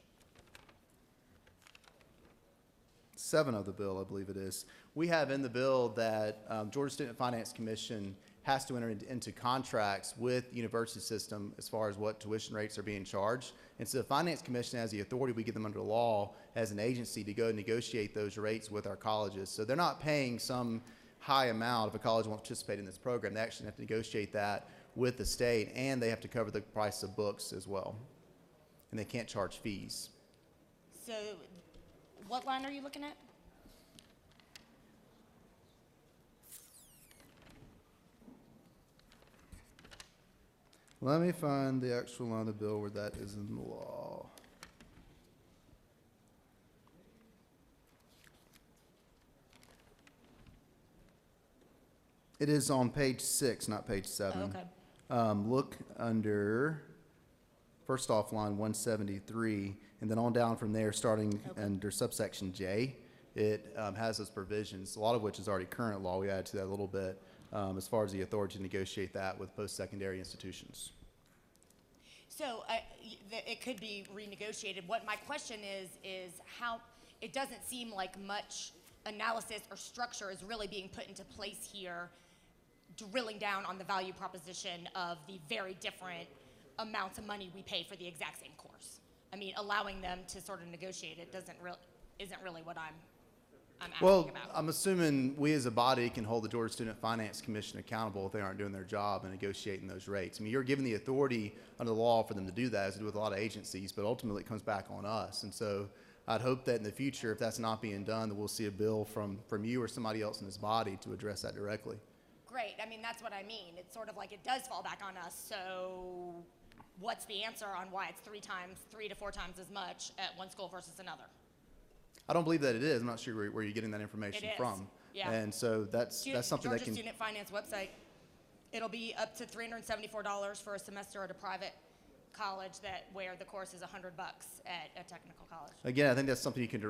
7 of the bill, I believe it is. We have in the bill that Georgia Student Finance Commission has to enter into contracts with the university system as far as what tuition rates are being charged. And so the Finance Commission has the authority, we give them under law as an agency to go negotiate those rates with our colleges. So they're not paying some high amount if a college won't participate in this program. They actually have to negotiate that with the state, and they have to cover the price of books as well. And they can't charge fees. So what line are you looking at? Let me find the actual line of the bill where that is in the law. It is on page 6, not page 7. Oh, okay. Look under, first off, line 173, and then on down from there, starting under subsection J. It has those provisions, a lot of which is already current law. We added to that a little bit as far as the authority to negotiate that with post-secondary institutions. So it could be renegotiated. What my question is how, it doesn't seem like much analysis or structure is really being put into place here, drilling down on the value proposition of the very different amounts of money we pay for the exact same course. I mean, allowing them to sort of negotiate it isn't really what I'm asking about. I'm assuming we as a body can hold the Georgia Student Finance Commission accountable if they aren't doing their job in negotiating those rates. I mean, you're given the authority under the law for them to do that, as they do with a lot of agencies, but ultimately it comes back on us. And so I'd hope that in the future, if that's not being done, that we'll see a bill from you or somebody else in this body to address that directly. Great. I mean, that's what I mean. It's sort of like it does fall back on us. So what's the answer on why it's 3 to 4 times as much at one school versus another? I don't believe that it is. I'm not sure where you're getting that information from. Yeah. And so that's something that Georgia can. Student Finance website. It'll be up to $374 for a semester at a private college where the course is $100 at a technical college. Again, I think that's something you can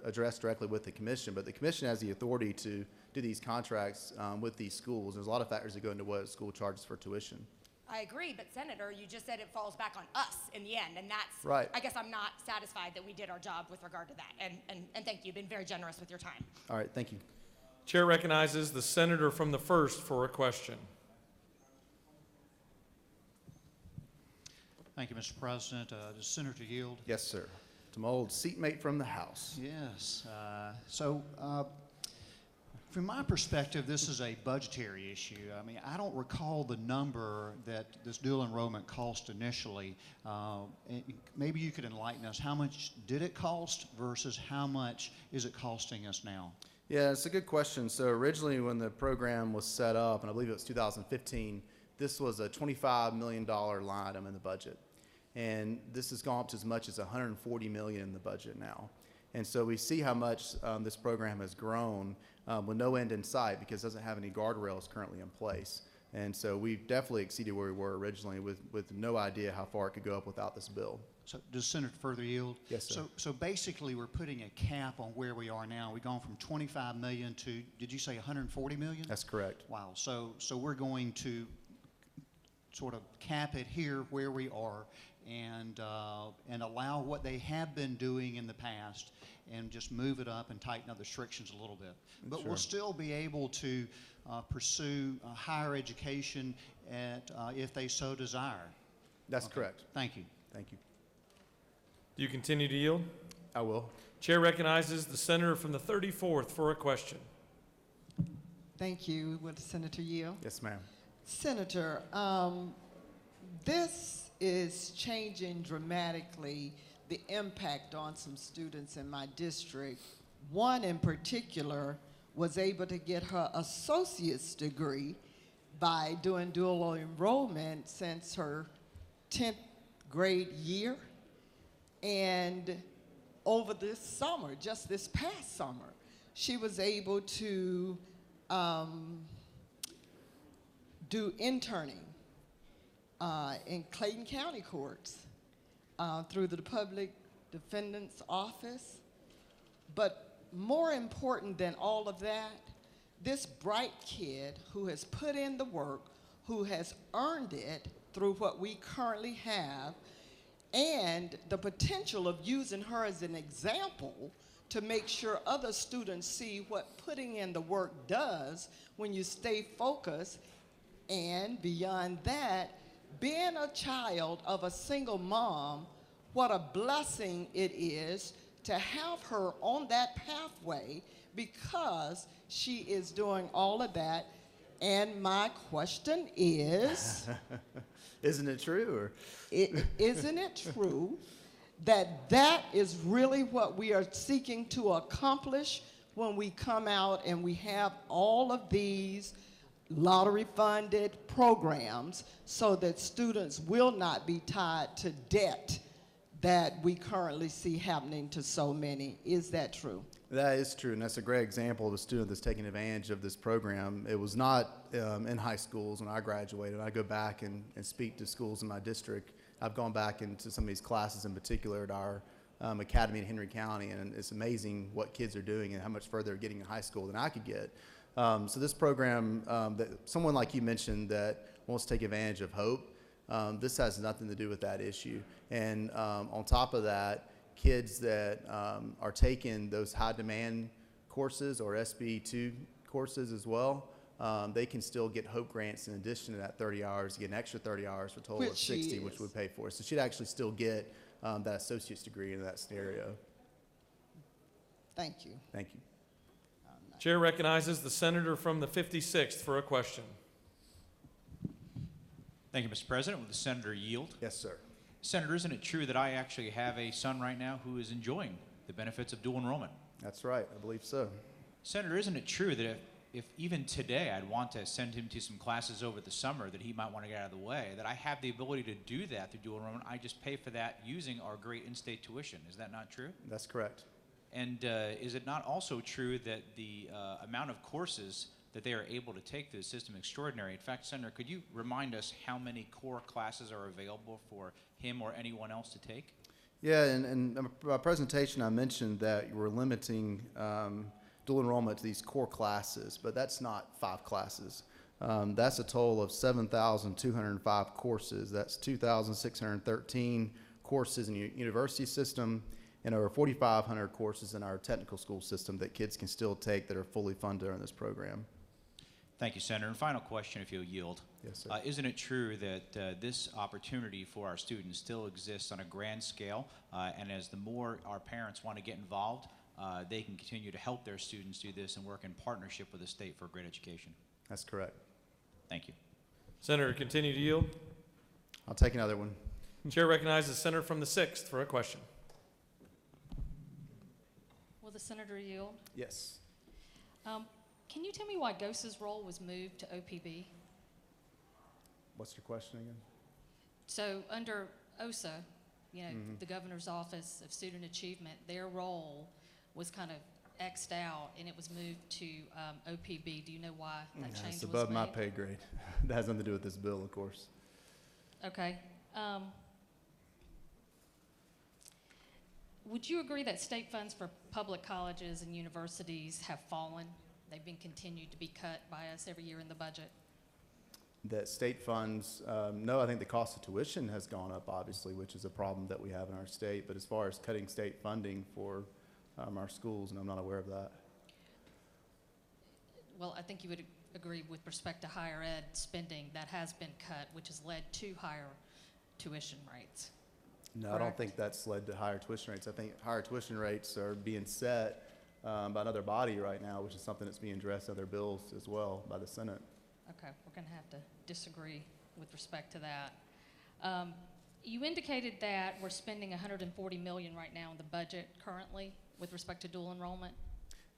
address directly with the commission, but the commission has the authority to do these contracts with these schools. There's a lot of factors that go into what a school charges for tuition. I agree, but Senator, you just said it falls back on us in the end, and that's, right. I guess I'm not satisfied that we did our job with regard to that, and thank you. You've been very generous with your time. All right, thank you. Chair recognizes the senator from the 1st for a question. Thank you, Mr. President. Does Senator yield? Yes, sir. To my old seatmate from the House. Yes. From my perspective, this is a budgetary issue. I mean, I don't recall the number that this dual enrollment cost initially. Maybe you could enlighten us. How much did it cost versus how much is it costing us now? Yeah, it's a good question. So originally when the program was set up, and I believe it was 2015, this was a $25 million line item in the budget. And this has gone up to as much as $140 million in the budget now. And so we see how much this program has grown with no end in sight because it doesn't have any guardrails currently in place. And so we've definitely exceeded where we were originally with no idea how far it could go up without this bill. So does Senator further yield? Yes, sir. So basically we're putting a cap on where we are now. We've gone from 25 million to, did you say 140 million? That's correct. Wow. So we're going to sort of cap it here where we are and allow what they have been doing in the past and just move it up and tighten up the restrictions a little bit. But Sure. we'll still be able to pursue higher education if they so desire. That's correct. Thank you. Thank you. Do you continue to yield? I will. Chair recognizes the senator from the 34th for a question. Thank you. Would Senator yield? Yes, ma'am. Senator, this is changing dramatically the impact on some students in my district. One in particular was able to get her associate's degree by doing dual enrollment since her 10th grade year. And over this summer, just this past summer, she was able to do interning in Clayton County courts through the Public Defendant's Office. But more important than all of that, this bright kid who has put in the work, who has earned it through what we currently have, and the potential of using her as an example to make sure other students see what putting in the work does when you stay focused. And beyond that, being a child of a single mom, what a blessing it is to have her on that pathway because she is doing all of that. And my question is, isn't it true? Or? Isn't it true that that is really what we are seeking to accomplish when we come out and we have all of these lottery-funded programs so that students will not be tied to debt that we currently see happening to so many? Is that true? That is true, and that's a great example of a student that's taking advantage of this program. It was not in high schools when I graduated. I go back and speak to schools in my district. I've gone back into some of these classes in particular at our academy in Henry County, and it's amazing what kids are doing and how much further they're getting in high school than I could get. So this program, that someone like you mentioned that wants to take advantage of hope, this has nothing to do with that issue. And on top of that, kids that are taking those high demand courses or SB2 courses as well, they can still get HOPE grants in addition to that 30 hours, get an extra 30 hours for a total of 60, which would pay for it. So she'd actually still get that associate's degree in that scenario. Thank you. Thank you. Chair recognizes the senator from the 56th for a question. Thank you, Mr. President. Will the senator yield? Yes, sir. Senator, isn't it true that I actually have a son right now who is enjoying the benefits of dual enrollment? That's right. I believe so. Senator, isn't it true that if even today I'd want to send him to some classes over the summer that he might want to get out of the way, that I have the ability to do that through dual enrollment? I just pay for that using our great in-state tuition. Is that not true? That's correct. And is it not also true that the amount of courses that they are able to take through the system is extraordinary? In fact, Senator, could you remind us how many core classes are available for him or anyone else to take? Yeah, and in my presentation, I mentioned that we're limiting dual enrollment to these core classes, but that's not 5 classes. That's a total of 7,205 courses. That's 2,613 courses in the university system and over 4,500 courses in our technical school system that kids can still take that are fully funded under this program. Thank you, Senator. And final question, if you'll yield. Yes, sir. Isn't it true that this opportunity for our students still exists on a grand scale, and as the more our parents want to get involved, they can continue to help their students do this and work in partnership with the state for a great education? That's correct. Thank you. Senator, continue to yield. I'll take another one. Chair recognizes the senator from the 6th for a question. Will the senator yield? Yes. Can you tell me why GOSA's role was moved to OPB? What's your question again? So under OSA, you know, the Governor's Office of Student Achievement, their role was kind of X'd out and it was moved to OPB. Do you know why that change was made? It's above my pay grade. That has nothing to do with this bill, of course. Okay. Would you agree that state funds for public colleges and universities have fallen? They've been continued to be cut by us every year in the budget. That state funds, no, I think the cost of tuition has gone up, obviously, which is a problem that we have in our state. But as far as cutting state funding for our schools, and I'm not aware of that. Well, I think you would agree with respect to higher ed spending that has been cut, which has led to higher tuition rates. No, I don't think that's led to higher tuition rates. I think higher tuition rates are being set by another body right now, which is something that's being addressed in other bills as well by the Senate. Okay, we're going to have to disagree with respect to that. You indicated that we're spending $140 million right now in the budget currently with respect to dual enrollment.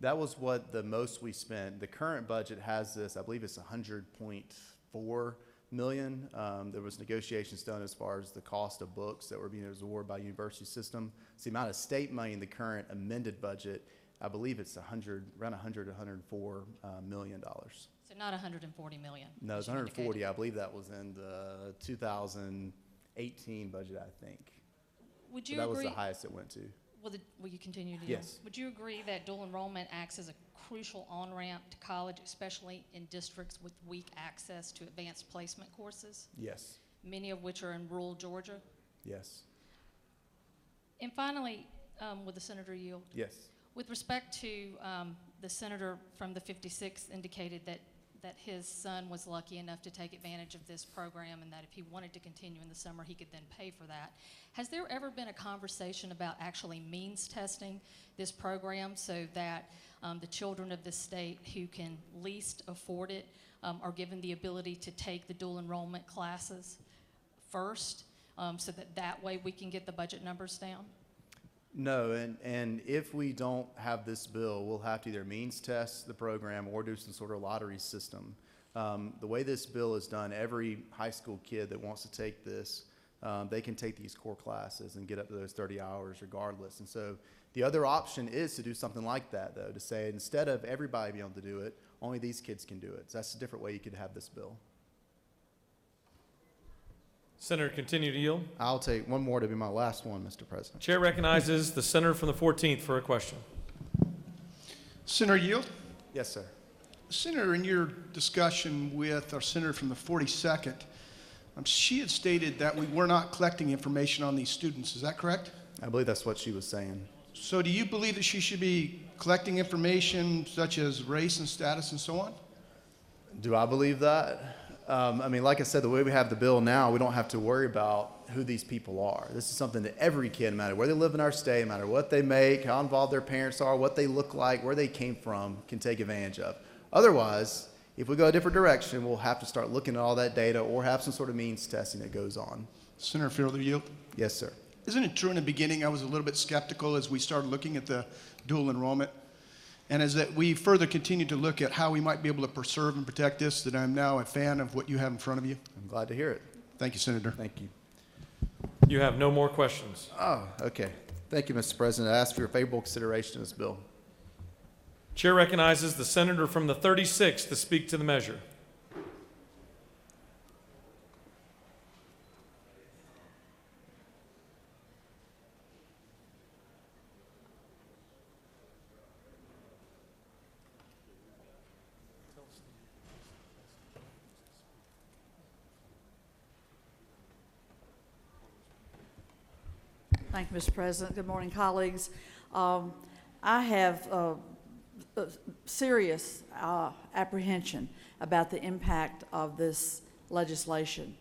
That was what the most we spent. The current budget has this, I believe it's $100.4 million. There was negotiations done as far as the cost of books that were being absorbed by university system. So the amount of state money in the current amended budget, I believe it's around $100 to $104 million. So not $140 million. No, it's 140. I believe that was in the 2018 budget, I think. Would you that agree? was the highest it went to. Will you continue to? Yes. Would you agree that dual enrollment acts as a crucial on-ramp to college, especially in districts with weak access to advanced placement courses? Yes. Many of which are in rural Georgia. Yes. And finally, will the senator yield? Yes. With respect to the senator from the 56th indicated that his son was lucky enough to take advantage of this program and that if he wanted to continue in the summer, he could then pay for that. Has there ever been a conversation about actually means testing this program so that the children of this state who can least afford it are given the ability to take the dual enrollment classes first so that way we can get the budget numbers down? No, and if we don't have this bill, we'll have to either means test the program or do some sort of lottery system. The way this bill is done, every high school kid that wants to take this they can take these core classes and get up to those 30 hours regardless. And so the other option is to do something like that, though, to say instead of everybody being able to do it, only these kids can do it. So that's a different way you could have this bill. Senator, continue to yield. I'll take one more to be my last one, Mr. President. Chair recognizes the senator from the 14th for a question. Senator Yield? Yes, sir. Senator, in your discussion with our senator from the 42nd, she had stated that we were not collecting information on these students. Is that correct? I believe that's what she was saying. So do you believe that she should be collecting information such as race and status and so on? Do I believe that? I mean, like I said, the way we have the bill now, we don't have to worry about who these people are. This is something that every kid, no matter where they live in our state, no matter what they make, how involved their parents are, what they look like, where they came from, can take advantage of. Otherwise, if we go a different direction, we'll have to start looking at all that data or have some sort of means testing that goes on. Senator Fielder Yield? Yes, sir. Isn't it true in the beginning I was a little bit skeptical as we started looking at the dual enrollment? And as that we further continue to look at how we might be able to preserve and protect this, that I'm now a fan of what you have in front of you? I'm glad to hear it. Thank you, Senator. Thank you. You have no more questions. Oh, okay. Thank you, Mr. President. I ask for your favorable consideration of this bill. Chair recognizes the senator from the 36th to speak to the measure. Thank you, Mr. President. Good morning, colleagues. I have serious apprehension about the impact of this legislation.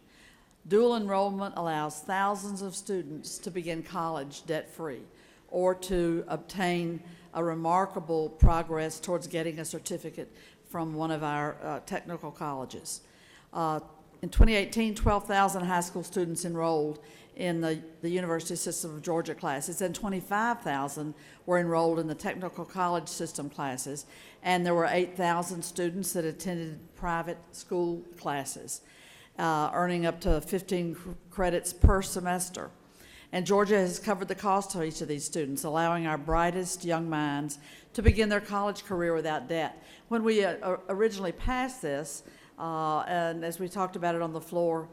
Dual enrollment allows thousands of students to begin college debt-free or to obtain a remarkable progress towards getting a certificate from one of our technical colleges. In 2018, 12,000 high school students enrolled in the University System of Georgia classes, and 25,000 were enrolled in the technical college system classes, and there were 8,000 students that attended private school classes, earning up to 15 credits per semester. And Georgia has covered the cost of each of these students, allowing our brightest young minds to begin their college career without debt. When we originally passed this, and as we talked about it on the floor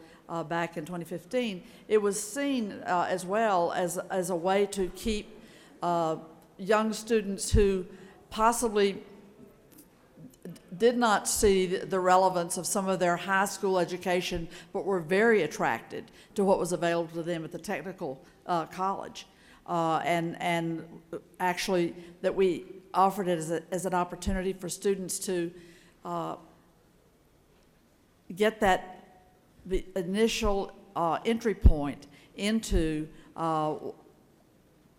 back in 2015, it was seen as well as a way to keep young students who possibly did not see the relevance of some of their high school education, but were very attracted to what was available to them at the technical college. And actually that we offered it as an opportunity for students to get the initial entry point into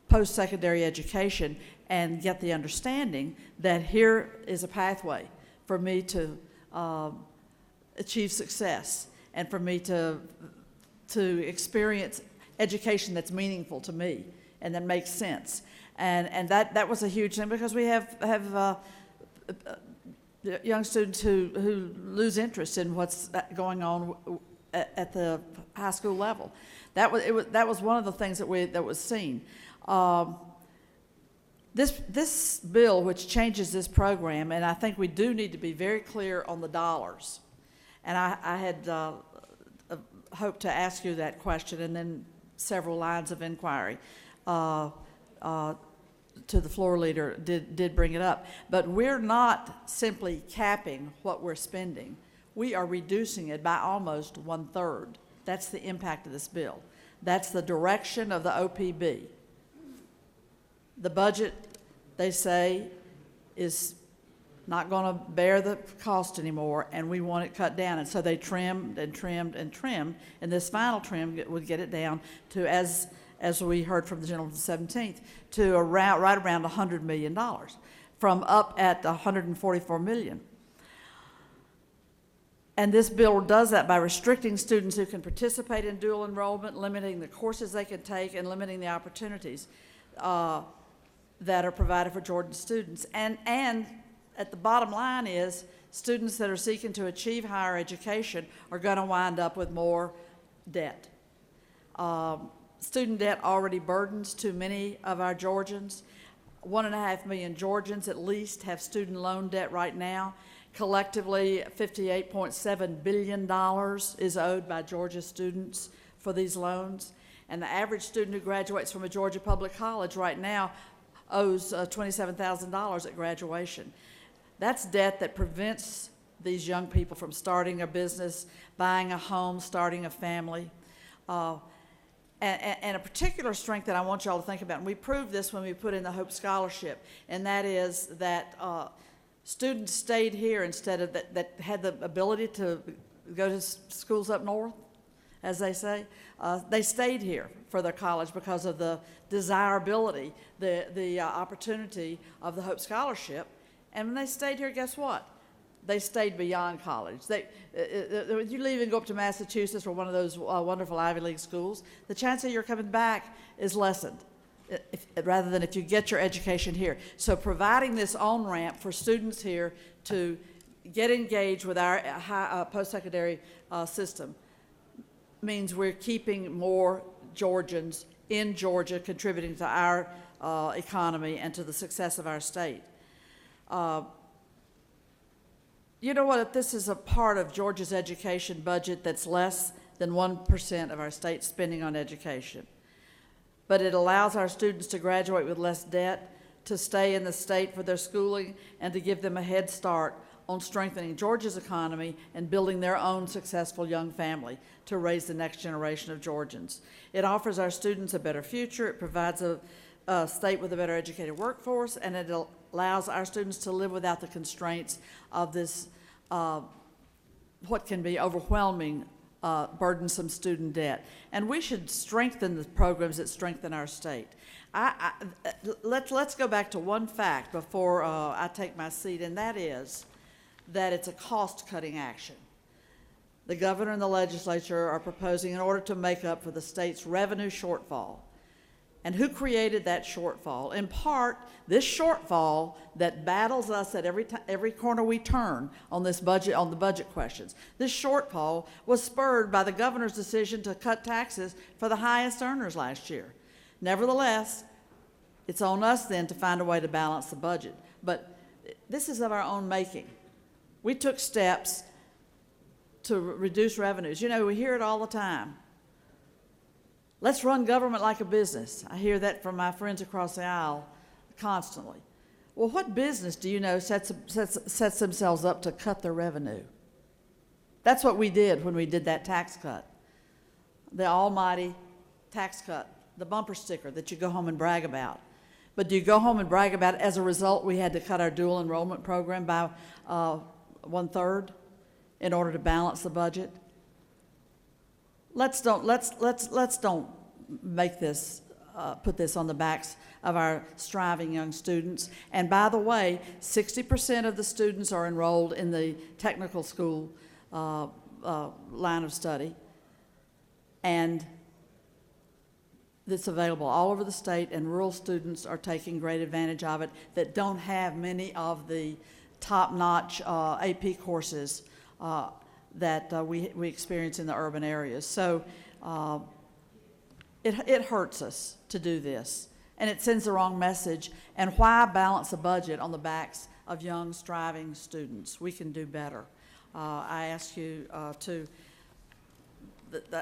post-secondary education and get the understanding that here is a pathway for me to achieve success and for me to experience education that's meaningful to me and that makes sense. And that was a huge thing because we have young students who lose interest in what's going on at the high school level. That was one of the things that was seen. This bill, which changes this program, and I think we do need to be very clear on the dollars. And I had hoped to ask you that question and then several lines of inquiry to the floor leader did bring it up. But we're not simply capping what we're spending. We are reducing it by almost 1/3. That's the impact of this bill. That's the direction of the OPB. The budget, they say, is not going to bear the cost anymore, and we want it cut down. And so they trimmed and trimmed and trimmed, and this final trim would get it down to, as we heard from the gentleman from the 17th, to right around $100 million, from up at $144 million. And this bill does that by restricting students who can participate in dual enrollment, limiting the courses they can take, and limiting the opportunities that are provided for Georgia students. And at the bottom line is students that are seeking to achieve higher education are going to wind up with more debt. Student debt already burdens too many of our Georgians. 1.5 million Georgians at least have student loan debt right now. Collectively, $58.7 billion is owed by Georgia students for these loans. And the average student who graduates from a Georgia public college right now owes $27,000 at graduation. That's debt that prevents these young people from starting a business, buying a home, starting a family. And a particular strength that I want you all to think about, and we proved this when we put in the Hope Scholarship, and that is that students stayed here instead of that had the ability to go to schools up north, as they say. They stayed here for their college because of the desirability, the opportunity of the Hope Scholarship. And when they stayed here, guess what? They stayed beyond college. You leave and go up to Massachusetts or one of those wonderful Ivy League schools, the chance that you're coming back is lessened, rather than if you get your education here. So providing this on-ramp for students here to get engaged with our post-secondary system means we're keeping more Georgians in Georgia, contributing to our economy and to the success of our state. You know what? This is a part of Georgia's education budget that's less than 1% of our state spending on education. But it allows our students to graduate with less debt, to stay in the state for their schooling, and to give them a head start on strengthening Georgia's economy and building their own successful young family to raise the next generation of Georgians. It offers our students a better future. It provides a state with a better educated workforce, and it allows our students to live without the constraints of this, what can be overwhelming, burdensome student debt. And we should strengthen the programs that strengthen our state. Let's go back to one fact before I take my seat, and that is that it's a cost-cutting action. The governor and the legislature are proposing in order to make up for the state's revenue shortfall. And who created that shortfall? In part, this shortfall that battles us at every corner we turn on this budget, on the budget questions. This shortfall was spurred by the governor's decision to cut taxes for the highest earners last year. Nevertheless, it's on us then to find a way to balance the budget. But this is of our own making. We took steps to reduce revenues. You know, we hear it all the time. Let's run government like a business. I hear that from my friends across the aisle constantly. Well, what business do you know sets themselves up to cut their revenue? That's what we did when we did that tax cut. The almighty tax cut, the bumper sticker that you go home and brag about. But do you go home and brag about it? As a result, we had to cut our dual enrollment program by 1/3 in order to balance the budget. Let's don't make this, put this on the backs of our striving young students. And by the way, 60% of the students are enrolled in the technical school line of study. And it's available all over the state, and rural students are taking great advantage of it that don't have many of the top-notch AP courses that we experience in the urban areas. So it hurts us to do this, and it sends the wrong message. And why balance a budget on the backs of young, striving students? We can do better. I ask you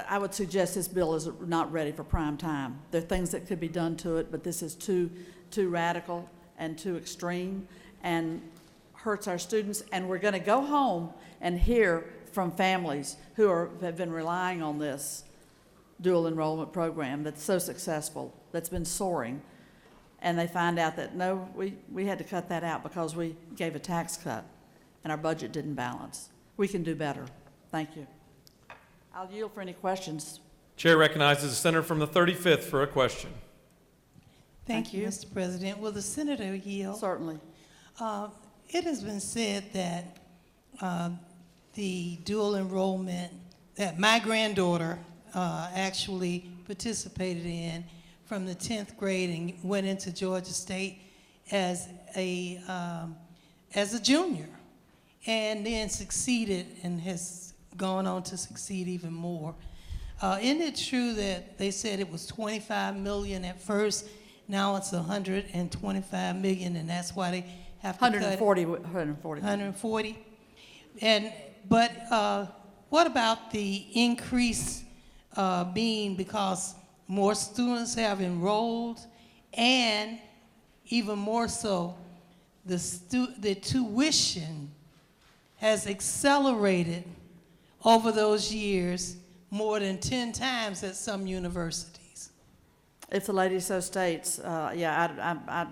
I would suggest this bill is not ready for prime time. There are things that could be done to it, but this is too radical and too extreme and hurts our students. And we're going to go home and hear from families who have been relying on this dual enrollment program that's so successful, that's been soaring, and they find out that, no, we had to cut that out because we gave a tax cut and our budget didn't balance. We can do better. Thank you. I'll yield for any questions. Chair recognizes the senator from the 35th for a question. Thank you, Mr. President. Will the senator yield? Certainly. It has been said that the dual enrollment that my granddaughter actually participated in from the 10th grade and went into Georgia State as a junior, and then succeeded and has gone on to succeed even more. Isn't it true that they said it was 25 million at first, now it's 125 million, and that's why they have to cut it? 140. 140. But what about the increase being because more students have enrolled, and even more so, the tuition has accelerated over those years more than 10 times at some universities? If the lady so states, yeah, I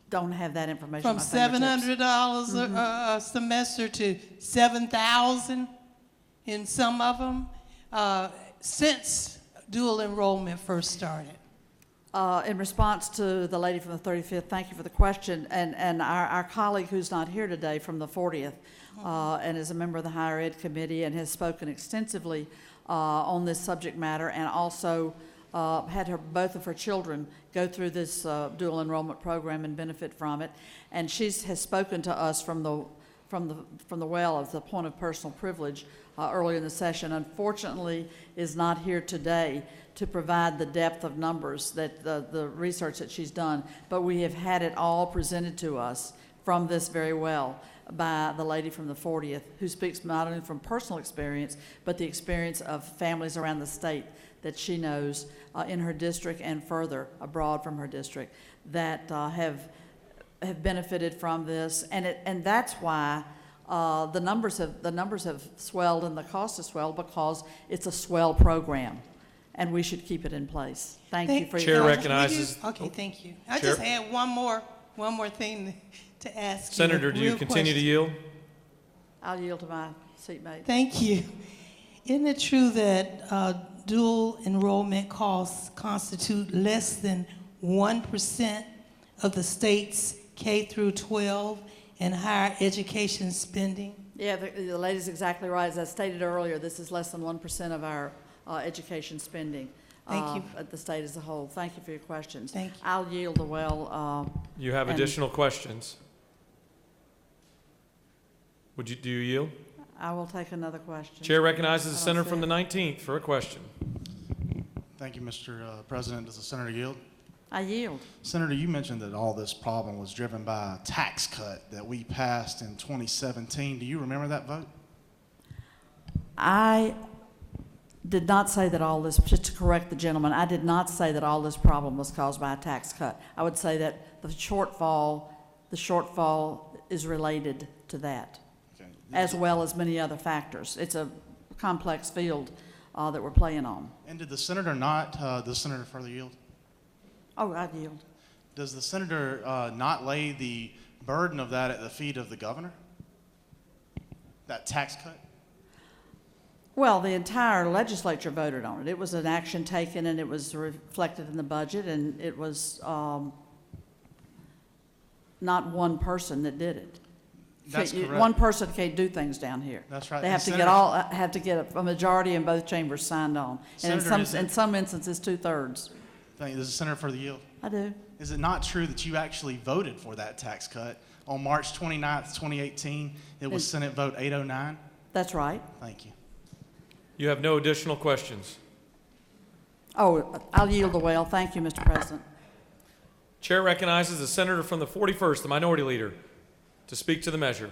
don't have that information. From $700 a semester to $7,000 in some of them since dual enrollment first started. In response to the lady from the 35th, thank you for the question. And our colleague who's not here today from the 40th and is a member of the Higher Ed Committee and has spoken extensively on this subject matter, and also had both of her children go through this dual enrollment program and benefit from it. And she has spoken to us from the well of the point of personal privilege earlier in the session. Unfortunately, is not here today to provide the depth of numbers that the research that she's done, but we have had it all presented to us from this very well by the lady from the 40th, who speaks not only from personal experience, but the experience of families around the state that she knows in her district and further abroad from her district that have benefited from this, and that's why the numbers have swelled and the cost has swelled, because it's a swell program, and we should keep it in place. Thank you for your Chair question. recognizes. Okay, thank you. I Chair. just had one more thing to ask Senator, you. do you Real continue to question. yield? I'll yield to my seatmate. Thank you. Isn't it true that dual enrollment costs constitute less than 1% of the state's K through 12 and higher education spending? Yeah, the lady's exactly right. As I stated earlier, this is less than 1% of our education spending. Thank you. At the state as a whole. Thank you for your questions. Thank you. I'll yield the well. You have and additional questions. Do you yield? I will take another question. Chair recognizes the I don't senator see from the it. 19th for a question. Thank you, Mr. President. Does the senator yield? I yield. Senator, you mentioned that all this problem was driven by a tax cut that we passed in 2017. Do you remember that vote? I did not say that all this, just to correct the gentleman, I did not say that all this problem was caused by a tax cut. I would say that the shortfall is related to that, Okay. as well as many other factors. It's a complex field that we're playing on. And did the senator not, does the senator further yield? Oh, I yield. Does the senator not lay the burden of that at the feet of the governor? That tax cut? Well, the entire legislature voted on it. It was an action taken, and it was reflected in the budget, and it was not one person that did it. That's correct. One person can't do things down here. That's right. They have And to get a majority in both chambers signed on, and Senator, in some instances 2/3. Thank you. Does the senator further yield? I do. Is it not true that you actually voted for that tax cut on March 29th, 2018? It was Senate Vote 809? That's right. Thank you. You have no additional questions. Oh, I'll yield the well. Thank you, Mr. President. Chair recognizes the senator from the 41st, the minority leader, to speak to the measure.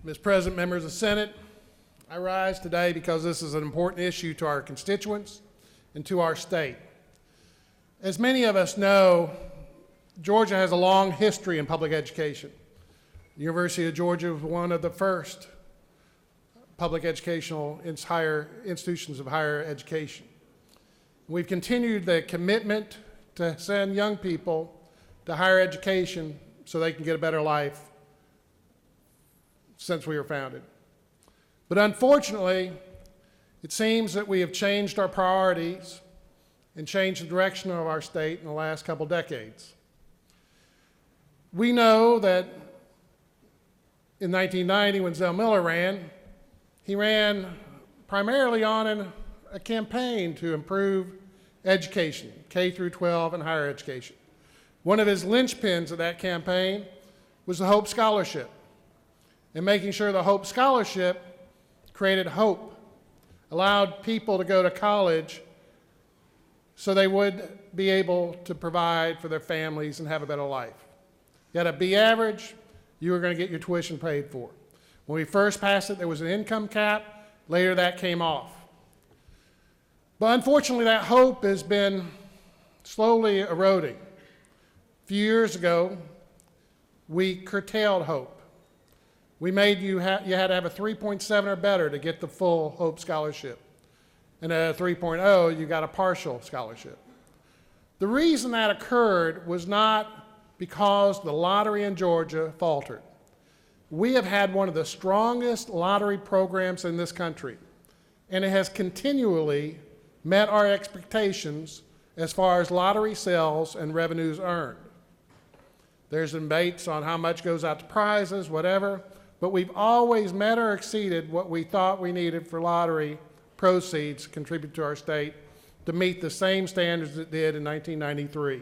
Mr. President, members of the Senate, I rise today because this is an important issue to our constituents and to our state. As many of us know, Georgia has a long history in public education. The University of Georgia was one of the first public educational higher institutions of higher education. We've continued the commitment to send young people to higher education so they can get a better life since we were founded. But unfortunately, it seems that we have changed our priorities and changed the direction of our state in the last couple decades. We know that in 1990 when Zell Miller ran, he ran primarily on a campaign to improve education, K through 12 and higher education. One of his linchpins of that campaign was the Hope Scholarship, and making sure the Hope Scholarship created hope, allowed people to go to college so they would be able to provide for their families and have a better life. You had a B average, you were going to get your tuition paid for. When we first passed it, there was an income cap. Later, that came off. But unfortunately, that hope has been slowly eroding. A few years ago, we curtailed hope. We made you had to have a 3.7 or better to get the full Hope Scholarship. And at a 3.0, you got a partial scholarship. The reason that occurred was not because the lottery in Georgia faltered. We have had one of the strongest lottery programs in this country, and it has continually met our expectations as far as lottery sales and revenues earned. There's debates on how much goes out to prizes, whatever, but we've always met or exceeded what we thought we needed for lottery proceeds contributed to our state to meet the same standards it did in 1993.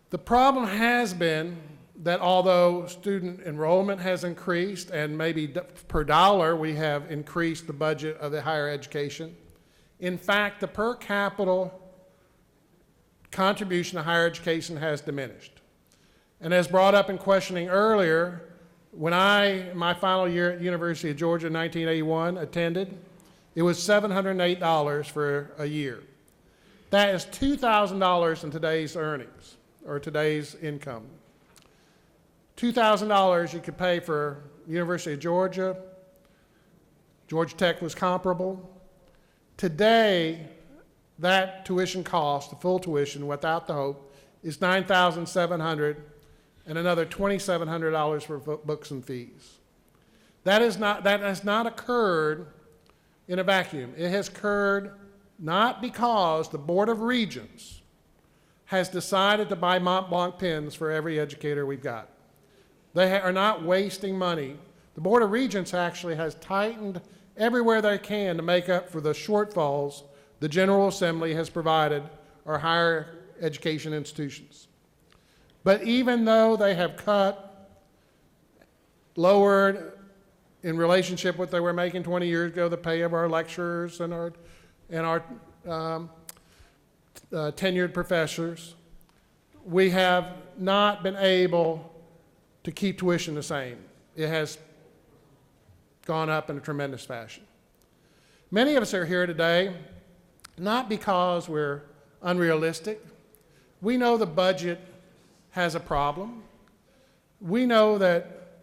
The problem has been that although student enrollment has increased and maybe per dollar we have increased the budget of the higher education, in fact, the per capita contribution to higher education has diminished. And as brought up in questioning earlier, when my final year at the University of Georgia in 1981 attended, it was $708 for a year. That is $2,000 in today's earnings, or today's income. $2,000 you could pay for University of Georgia. Georgia Tech was comparable. Today, that tuition cost, the full tuition without the hope, is $9,700 and another $2,700 for books and fees. That has not occurred in a vacuum. It has occurred not because the Board of Regents has decided to buy Mont Blanc pens for every educator we've got. They are not wasting money. The Board of Regents actually has tightened everywhere they can to make up for the shortfalls the General Assembly has provided our higher education institutions. But even though they have lowered in relationship with what they were making 20 years ago, the pay of our lecturers and our tenured professors, we have not been able to keep tuition the same. It has gone up in a tremendous fashion. Many of us are here today not because we're unrealistic. We know the budget has a problem. We know that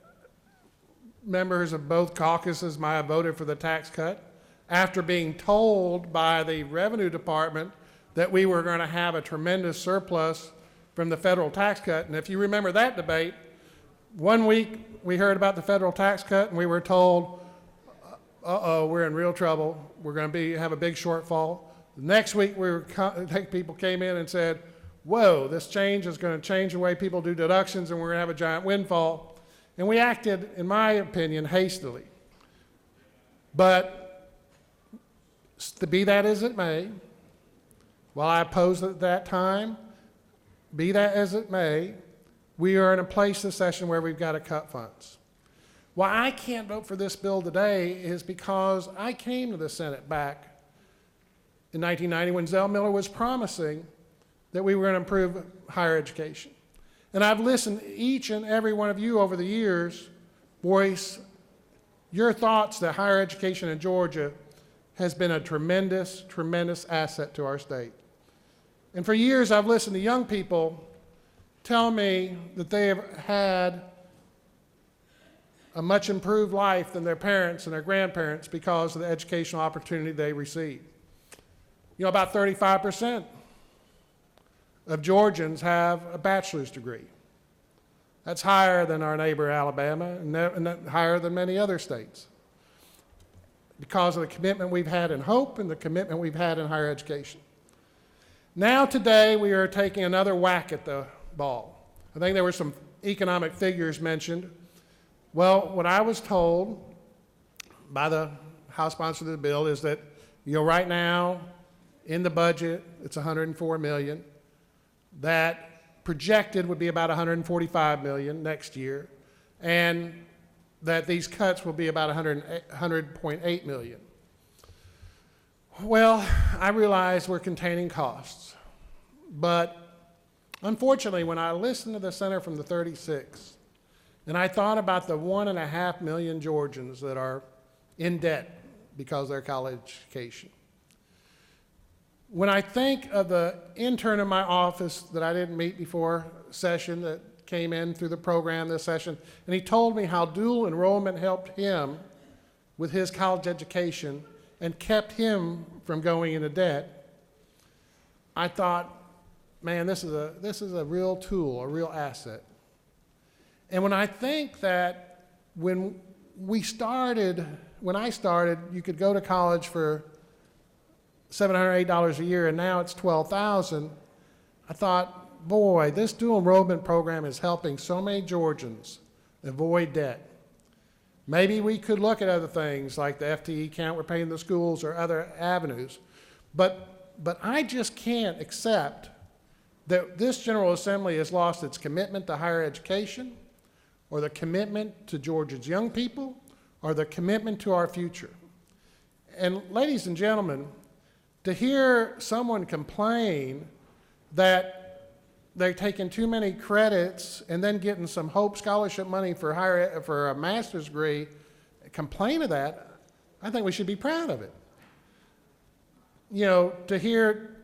members of both caucuses might have voted for the tax cut after being told by the Revenue Department that we were going to have a tremendous surplus from the federal tax cut. And if you remember that debate, one week we heard about the federal tax cut and we were told, uh-oh, we're in real trouble. We're going to have a big shortfall. The next week people came in and said, whoa, this change is going to change the way people do deductions and we're going to have a giant windfall. And we acted, in my opinion, hastily. But to be that as it may, while I opposed at that time, be that as it may, we are in a place this session where we've got to cut funds. Why I can't vote for this bill today is because I came to the Senate back in 1990 when Zell Miller was promising that we were going to improve higher education. And I've listened to each and every one of you over the years voice your thoughts that higher education in Georgia has been a tremendous, tremendous asset to our state. And for years I've listened to young people tell me that they have had a much improved life than their parents and their grandparents because of the educational opportunity they received. You know, about 35% of Georgians have a bachelor's degree. That's higher than our neighbor Alabama and higher than many other states because of the commitment we've had in hope and the commitment we've had in higher education. Now today we are taking another whack at the ball. I think there were some economic figures mentioned Well, what I was told by the House sponsor of the bill is that, right now in the budget, it's $104 million. That projected would be about $145 million next year, and that these cuts will be about $100.8 million. Well, I realize we're containing costs, but unfortunately, when I listened to the senator from the 36, and I thought about the 1.5 million Georgians that are in debt because of their college education, when I think of the intern in my office that I didn't meet before session that came in through the program this session, and he told me how dual enrollment helped him with his college education and kept him from going into debt, I thought, man, this is a real tool, a real asset. And when I think that when I started, you could go to college for $708 a year, and now it's $12,000, I thought, boy, this dual enrollment program is helping so many Georgians avoid debt. Maybe we could look at other things like the FTE count we're paying the schools or other avenues, but I just can't accept that this General Assembly has lost its commitment to higher education, or the commitment to Georgia's young people, or the commitment to our future. And ladies and gentlemen, to hear someone complain that they're taking too many credits and then getting some Hope Scholarship money for a master's degree, complain of that, I think we should be proud of it. To hear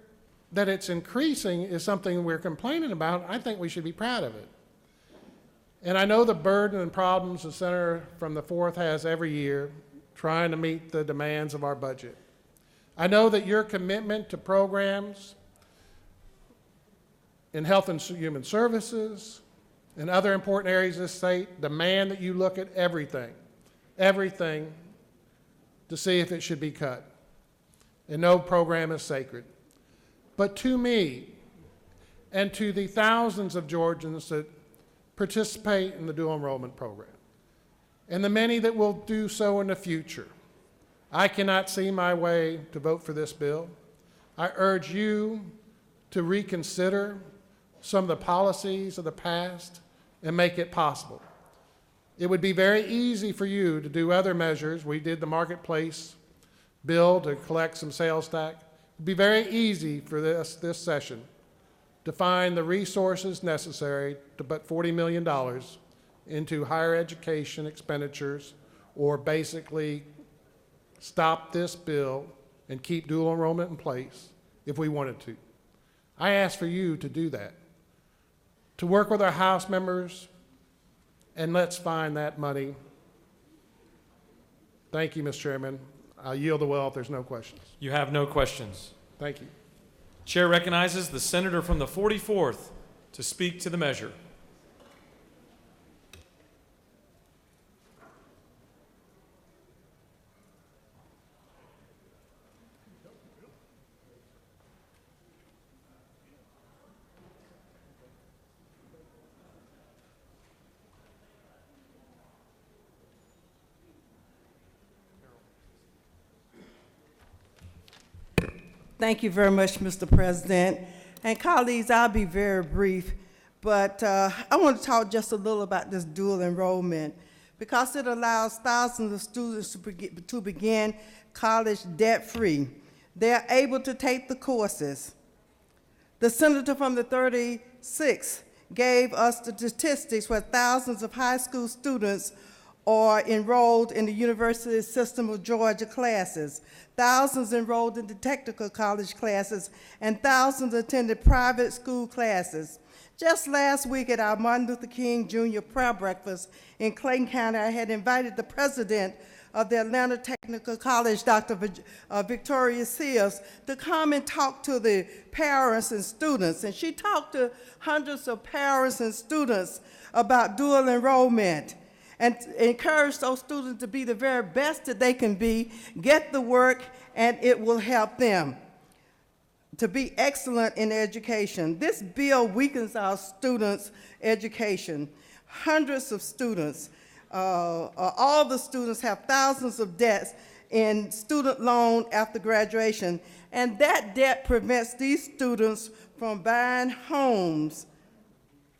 that it's increasing is something we're complaining about, I think we should be proud of it. And I know the burden and problems the senator from the 4th has every year trying to meet the demands of our budget. I know that your commitment to programs in health and human services and other important areas of the state demand that you look at everything to see if it should be cut. And no program is sacred. But to me, and to the thousands of Georgians that participate in the dual enrollment program, and the many that will do so in the future, I cannot see my way to vote for this bill. I urge you to reconsider some of the policies of the past and make it possible. It would be very easy for you to do other measures. We did the marketplace bill to collect some sales tax. It would be very easy for this session to find the resources necessary to put $40 million into higher education expenditures, or basically stop this bill and keep dual enrollment in place if we wanted to. I ask for you to do that, to work with our House members, and let's find that money. Thank you, Mr. Chairman. I'll yield the well if there's no questions. You have no questions. Thank you. Chair recognizes the senator from the 44th to speak to the measure. Thank you very much, Mr. President. And colleagues, I'll be very brief, but I want to talk just a little about this dual enrollment because it allows thousands of students to begin college debt-free. They're able to take the courses. The senator from the 36th gave us the statistics where thousands of high school students are enrolled in the University System of Georgia classes. Thousands enrolled in the technical college classes, and thousands attended private school classes. Just last week at our Martin Luther King Jr. prayer breakfast in Clayton County, I had invited the president of the Atlanta Technical College, Dr. Victoria Sears, to come and talk to the parents and students. And she talked to hundreds of parents and students about dual enrollment, and encourage those students to be the very best that they can be, get the work, and it will help them to be excellent in education. This bill weakens our students' education. Hundreds of students all the students have thousands of debts in student loan after graduation, and that debt prevents these students from buying homes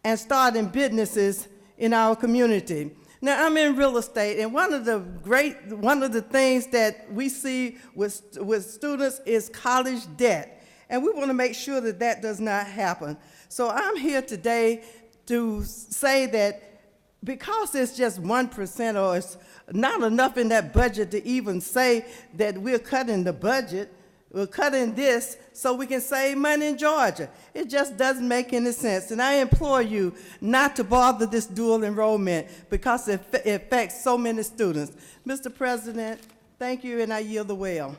and starting businesses in our community. Now, I'm in real estate, and one of the things that we see with students is college debt, and we want to make sure that that does not happen. So I'm here today to say that because it's just 1% or it's not enough in that budget to even say that we're cutting the budget, we're cutting this so we can save money in Georgia. It just doesn't make any sense. And I implore you not to bother this dual enrollment because it affects so many students. Mr. President, thank you, and I yield the well.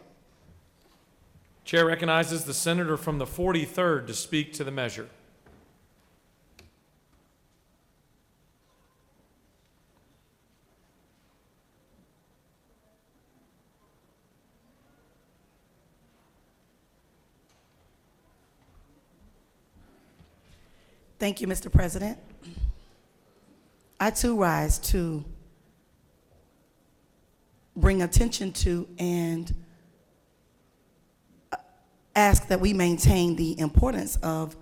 Chair recognizes the senator from the 43rd to speak to the measure. Thank you, Mr. President. I too rise to bring attention to and ask that we maintain the importance of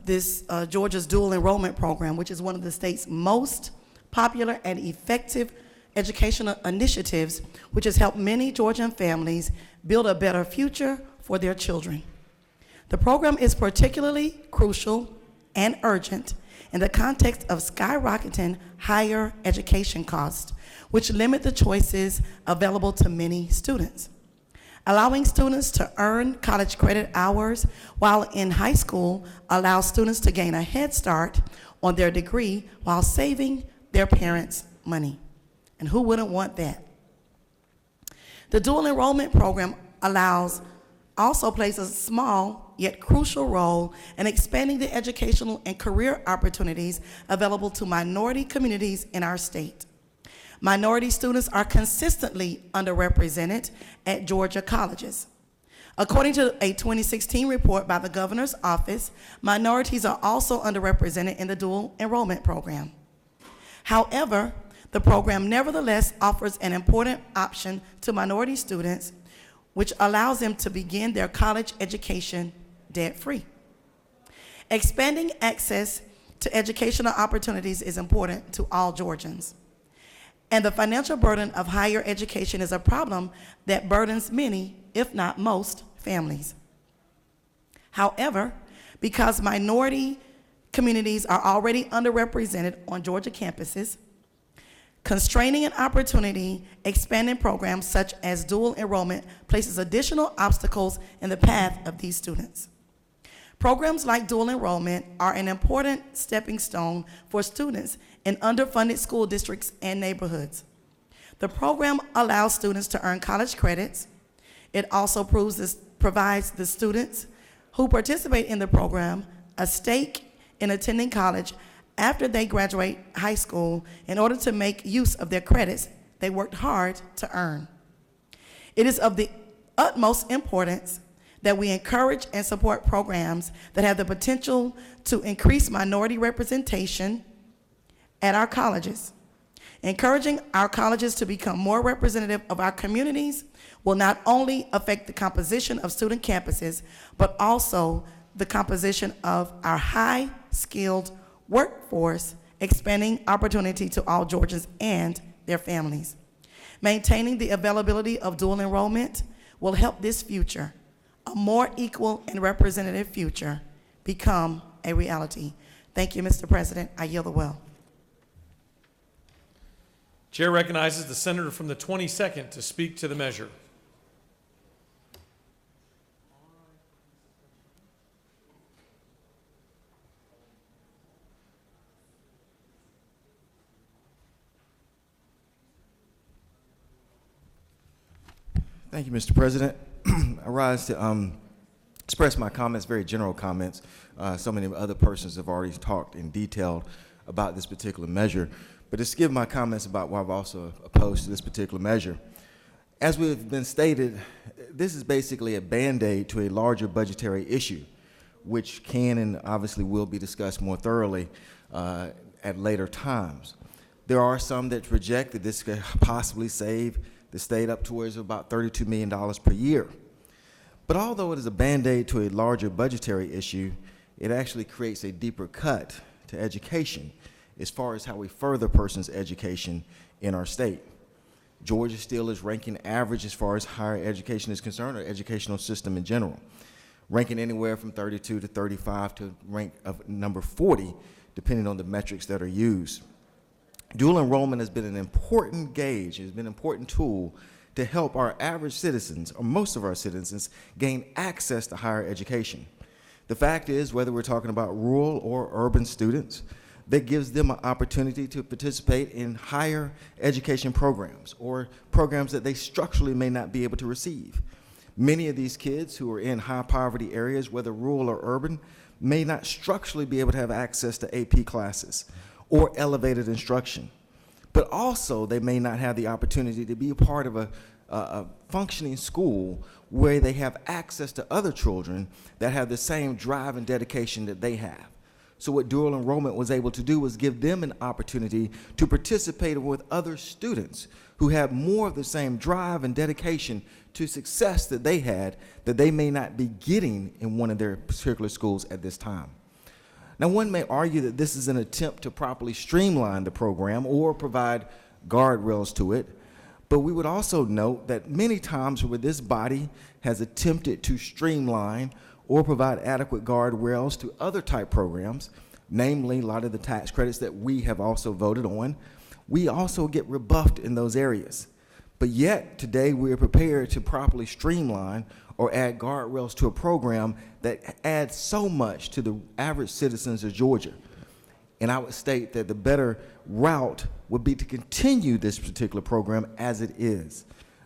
this Georgia's dual enrollment program, which is one of the state's most popular and effective educational initiatives, which has helped many Georgian families build a better future for their children. The program is particularly crucial and urgent in the context of skyrocketing higher education costs, which limit the choices available to many students. Allowing students to earn college credit hours while in high school allows students to gain a head start on their degree while saving their parents money. And who wouldn't want that? The dual enrollment program also plays a small yet crucial role in expanding the educational and career opportunities available to minority communities in our state. Minority students are consistently underrepresented at Georgia colleges. According to a 2016 report by the governor's office, minorities are also underrepresented in the dual enrollment program. However, the program nevertheless offers an important option to minority students, which allows them to begin their college education debt-free. Expanding access to educational opportunities is important to all Georgians. And the financial burden of higher education is a problem that burdens many, if not most, families. However, because minority communities are already underrepresented on Georgia campuses, constraining an opportunity, expanding programs such as dual enrollment places additional obstacles in the path of these students. Programs like dual enrollment are an important stepping stone for students in underfunded school districts and neighborhoods. The program allows students to earn college credits. It also provides the students who participate in the program a stake in attending college after they graduate high school in order to make use of their credits they worked hard to earn. It is of the utmost importance that we encourage and support programs that have the potential to increase minority representation at our colleges. Encouraging our colleges to become more representative of our communities will not only affect the composition of student campuses, but also the composition of our high-skilled workforce, expanding opportunity to all Georgians and their families. Maintaining the availability of dual enrollment will help this future, a more equal and representative future, become a reality. Thank you, Mr. President. I yield the well. Chair recognizes the senator from the 22nd to speak to the measure. Thank you, Mr. President. I rise to express my comments, very general comments. So many other persons have already talked in detail about this particular measure, but just give my comments about why I've also opposed to this particular measure. As we've been stated, this is basically a Band-Aid to a larger budgetary issue, which can and obviously will be discussed more thoroughly at later times. There are some that project that this could possibly save the state up towards about $32 million per year. But although it is a Band-Aid to a larger budgetary issue, it actually creates a deeper cut to education as far as how we further a person's education in our state. Georgia still is ranking average as far as higher education is concerned, or educational system in general, ranking anywhere from 32 to 35 to rank of number 40, depending on the metrics that are used. Dual enrollment has been an important gauge, has been an important tool to help our average citizens, or most of our citizens, gain access to higher education. The fact is, whether we're talking about rural or urban students, that gives them an opportunity to participate in higher education programs or programs that they structurally may not be able to receive. Many of these kids who are in high poverty areas, whether rural or urban, may not structurally be able to have access to AP classes or elevated instruction. But also, they may not have the opportunity to be a part of a functioning school where they have access to other children that have the same drive and dedication that they have. So what dual enrollment was able to do was give them an opportunity to participate with other students who have more of the same drive and dedication to success that they had, that they may not be getting in one of their particular schools at this time. Now, one may argue that this is an attempt to properly streamline the program or provide guardrails to it, but we would also note that many times where this body has attempted to streamline or provide adequate guardrails to other type programs, namely a lot of the tax credits that we have also voted on, we also get rebuffed in those areas. But yet, today we are prepared to properly streamline or add guardrails to a program that adds so much to the average citizens of Georgia. And I would state that the better route would be to continue this particular program as it is.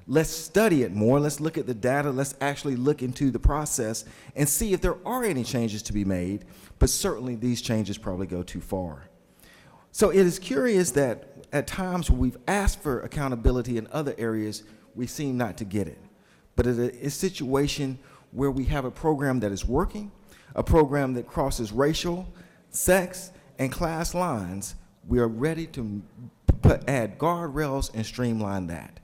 Let's study it more. Let's look at the data. Let's actually look into the process and see if there are any changes to be made, but certainly these changes probably go too far. So it is curious that at times when we've asked for accountability in other areas, we seem not to get it. But in a situation where we have a program that is working, a program that crosses racial, sex, and class lines, we are ready to add guardrails and streamline that.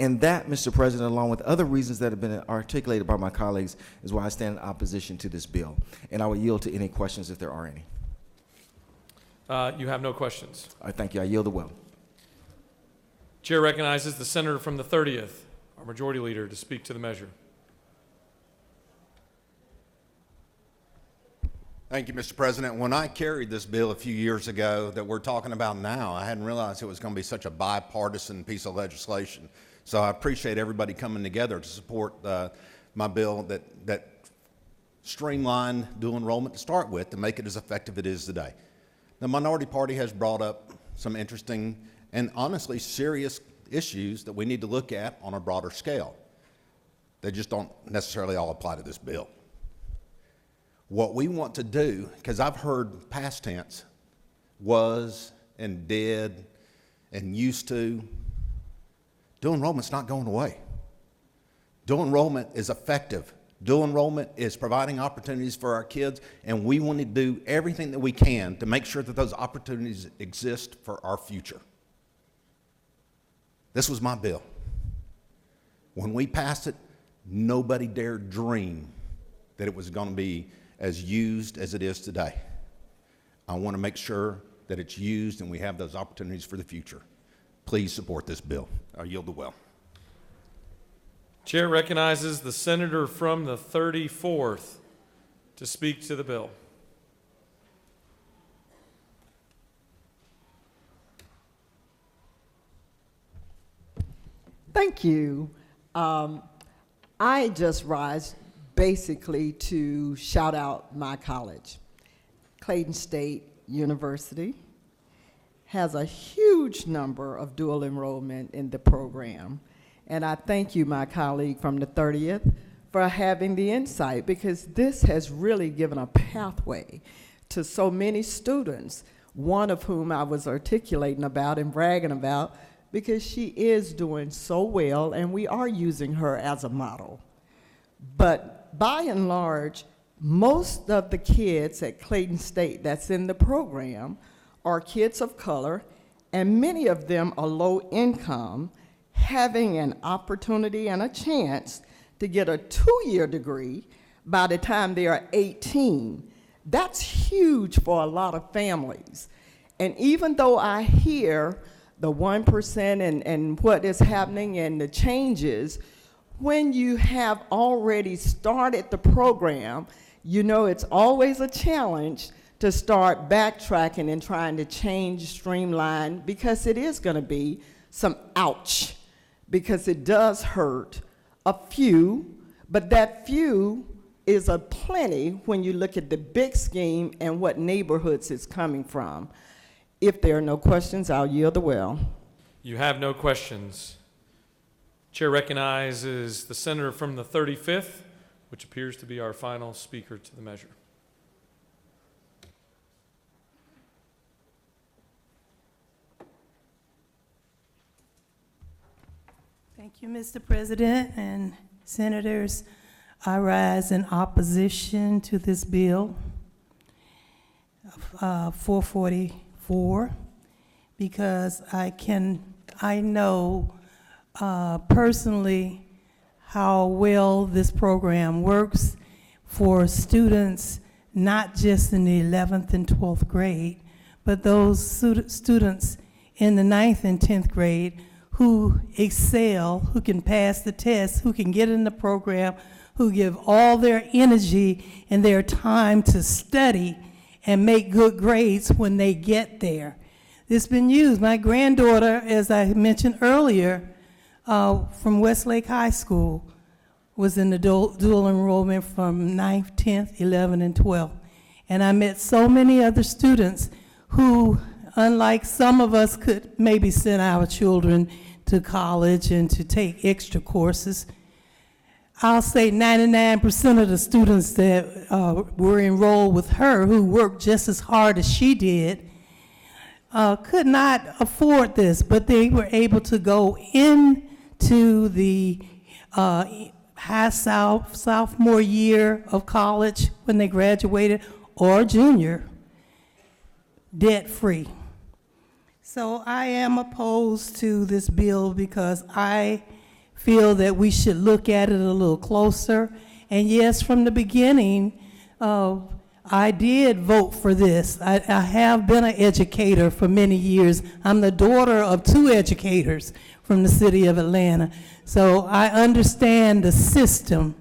And that, Mr. President, along with other reasons that have been articulated by my colleagues, is why I stand in opposition to this bill. And I will yield to any questions if there are any. You have no questions. All right, thank you. I yield the will. Chair recognizes the senator from the 30th, our majority leader, to speak to the measure. Thank you, Mr. President. When I carried this bill a few years ago that we're talking about now, I hadn't realized it was going to be such a bipartisan piece of legislation. So I appreciate everybody coming together to support my bill that streamlined dual enrollment to start with to make it as effective as it is today. The minority party has brought up some interesting and honestly serious issues that we need to look at on a broader scale. They just don't necessarily all apply to this bill. What we want to do, because I've heard past tense, was and did and used to, dual enrollment's not going away. Dual enrollment is effective. Dual enrollment is providing opportunities for our kids, and we want to do everything that we can to make sure that those opportunities exist for our future. This was my bill. When we passed it, nobody dared dream that it was going to be as used as it is today. I want to make sure that it's used and we have those opportunities for the future. Please support this bill. I yield the will. Chair recognizes the senator from the 34th to speak to the bill. Thank you. I just rise basically to shout out my college. Clayton State University has a huge number of dual enrollment in the program. And I thank you, my colleague from the 30th, for having the insight, because this has really given a pathway to so many students, one of whom I was articulating about and bragging about, because she is doing so well, and we are using her as a model. But by and large, most of the kids at Clayton State that's in the program are kids of color and many of them are low income, having an opportunity and a chance to get a 2-year degree by the time they are 18. That's huge for a lot of families. And even though I hear the 1% and what is happening and the changes, when you have already started the program, you know it's always a challenge to start backtracking and trying to change, streamline, because it is going to be some ouch, because it does hurt a few, but that few is a plenty when you look at the big scheme and what neighborhoods it's coming from. If there are no questions, I'll yield the well. You have no questions. Chair recognizes the senator from the 35th, which appears to be our final speaker to the measure. Thank you, Mr. President and Senators. I rise in opposition to this bill, 444, because I know personally how well this program works for students, not just in the 11th and 12th grade, but those students in the 9th and 10th grade who excel, who can pass the test, who can get in the program, who give all their energy and their time to study and make good grades when they get there. It's been used. My granddaughter, as I mentioned earlier, from Westlake High School, was in the dual enrollment from 9th, 10th, 11th, and 12th. And I met so many other students who, unlike some of us, could maybe send our children to college and to take extra courses. I'll say 99% of the students that were enrolled with her, who worked just as hard as she did, could not afford this, but they were able to go into the sophomore year of college when they graduated, or junior, debt-free. So I am opposed to this bill because I feel that we should look at it a little closer. And yes, from the beginning, I did vote for this. I have been an educator for many years. I'm the daughter of 2 educators from the city of Atlanta. So I understand the system.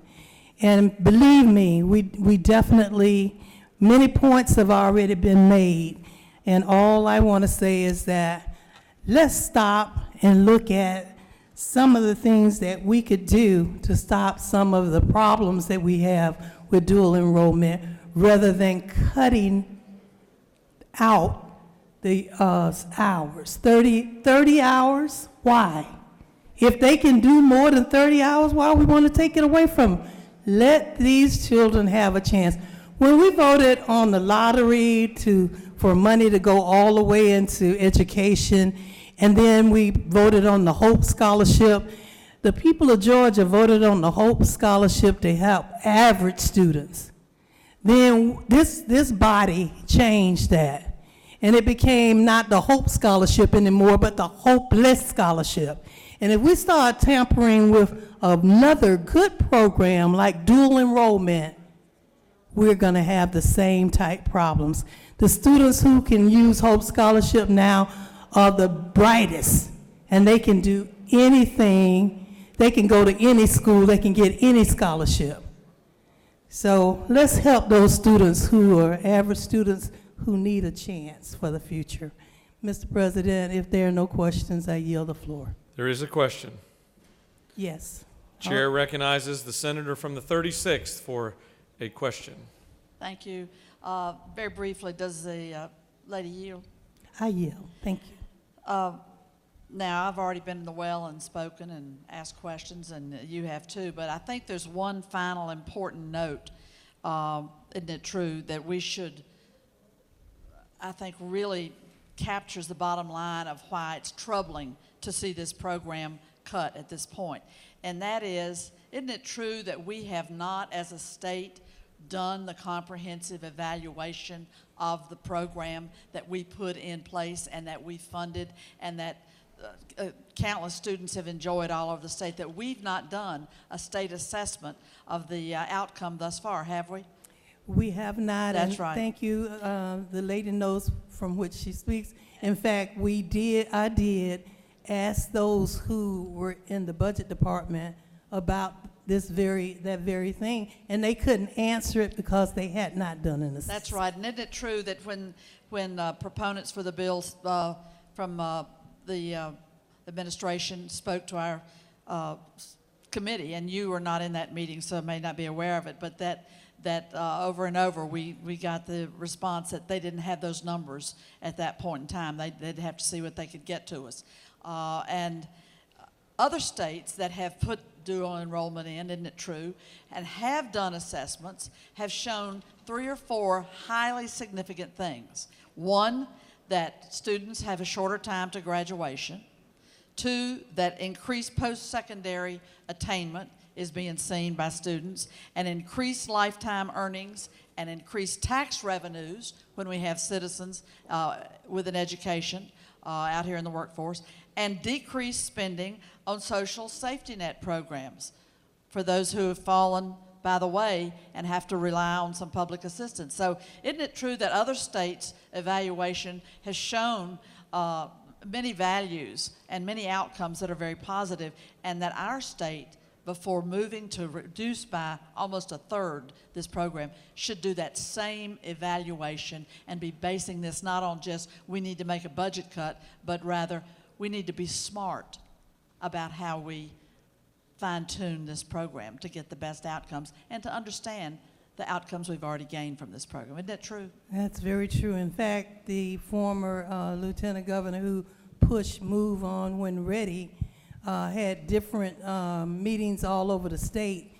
And believe me, we definitely, many points have already been made. And all I want to say is that let's stop and look at some of the things that we could do to stop some of the problems that we have with dual enrollment, rather than cutting out the hours. 30 hours, why? If they can do more than 30 hours, why we want to take it away from them? Let these children have a chance. When we voted on the lottery for money to go all the way into education, and then we voted on the Hope Scholarship, the people of Georgia voted on the Hope Scholarship to help average students. Then this body changed that, and it became not the Hope Scholarship anymore, but the Hopeless Scholarship. And if we start tampering with another good program like dual enrollment, we're going to have the same type problems. The students who can use Hope Scholarship now are the brightest, and they can do anything. They can go to any school. They can get any scholarship. So let's help those students who are average students who need a chance for the future. Mr. President, if there are no questions, I yield the floor. There is a question. Yes. Chair recognizes the senator from the 36th for a question. Thank you. Very briefly, does the lady yield? I yield. Thank you. Now, I've already been in the well and spoken and asked questions, and you have too, but I think there's one final important note, isn't it true, that we should, I think, really captures the bottom line of why it's troubling to see this program cut at this point. And that is, isn't it true that we have not, as a state, done the comprehensive evaluation of the program that we put in place and that we funded and that countless students have enjoyed all over the state, that we've not done a state assessment of the outcome thus far, have we? We have not. That's and right. Thank you. The lady knows from which she speaks. In fact, I did ask those who were in the budget department about that very thing, and they couldn't answer it because they had not done an assessment. That's right. And isn't it true that when proponents for the bills from the administration spoke to our committee, and you were not in that meeting, so may not be aware of it, but that over and over we got the response that they didn't have those numbers at that point in time. They'd have to see what they could get to us. And other states that have put dual enrollment in, isn't it true, and have done assessments, have shown 3 or 4 highly significant things. 1, that students have a shorter time to graduation. 2, that increased post-secondary attainment is being seen by students, and increased lifetime earnings and increased tax revenues when we have citizens with an education out here in the workforce, and decreased spending on social safety net programs for those who have fallen by the way and have to rely on some public assistance. So isn't it true that other states' evaluation has shown many values and many outcomes that are very positive, and that our state, before moving to reduce by almost a third this program, should do that same evaluation and be basing this not on just we need to make a budget cut, but rather we need to be smart about how we fine-tune this program to get the best outcomes and to understand the outcomes we've already gained from this program. Isn't that true? That's very true. In fact, the former lieutenant governor who pushed Move On When Ready had different meetings all over the state.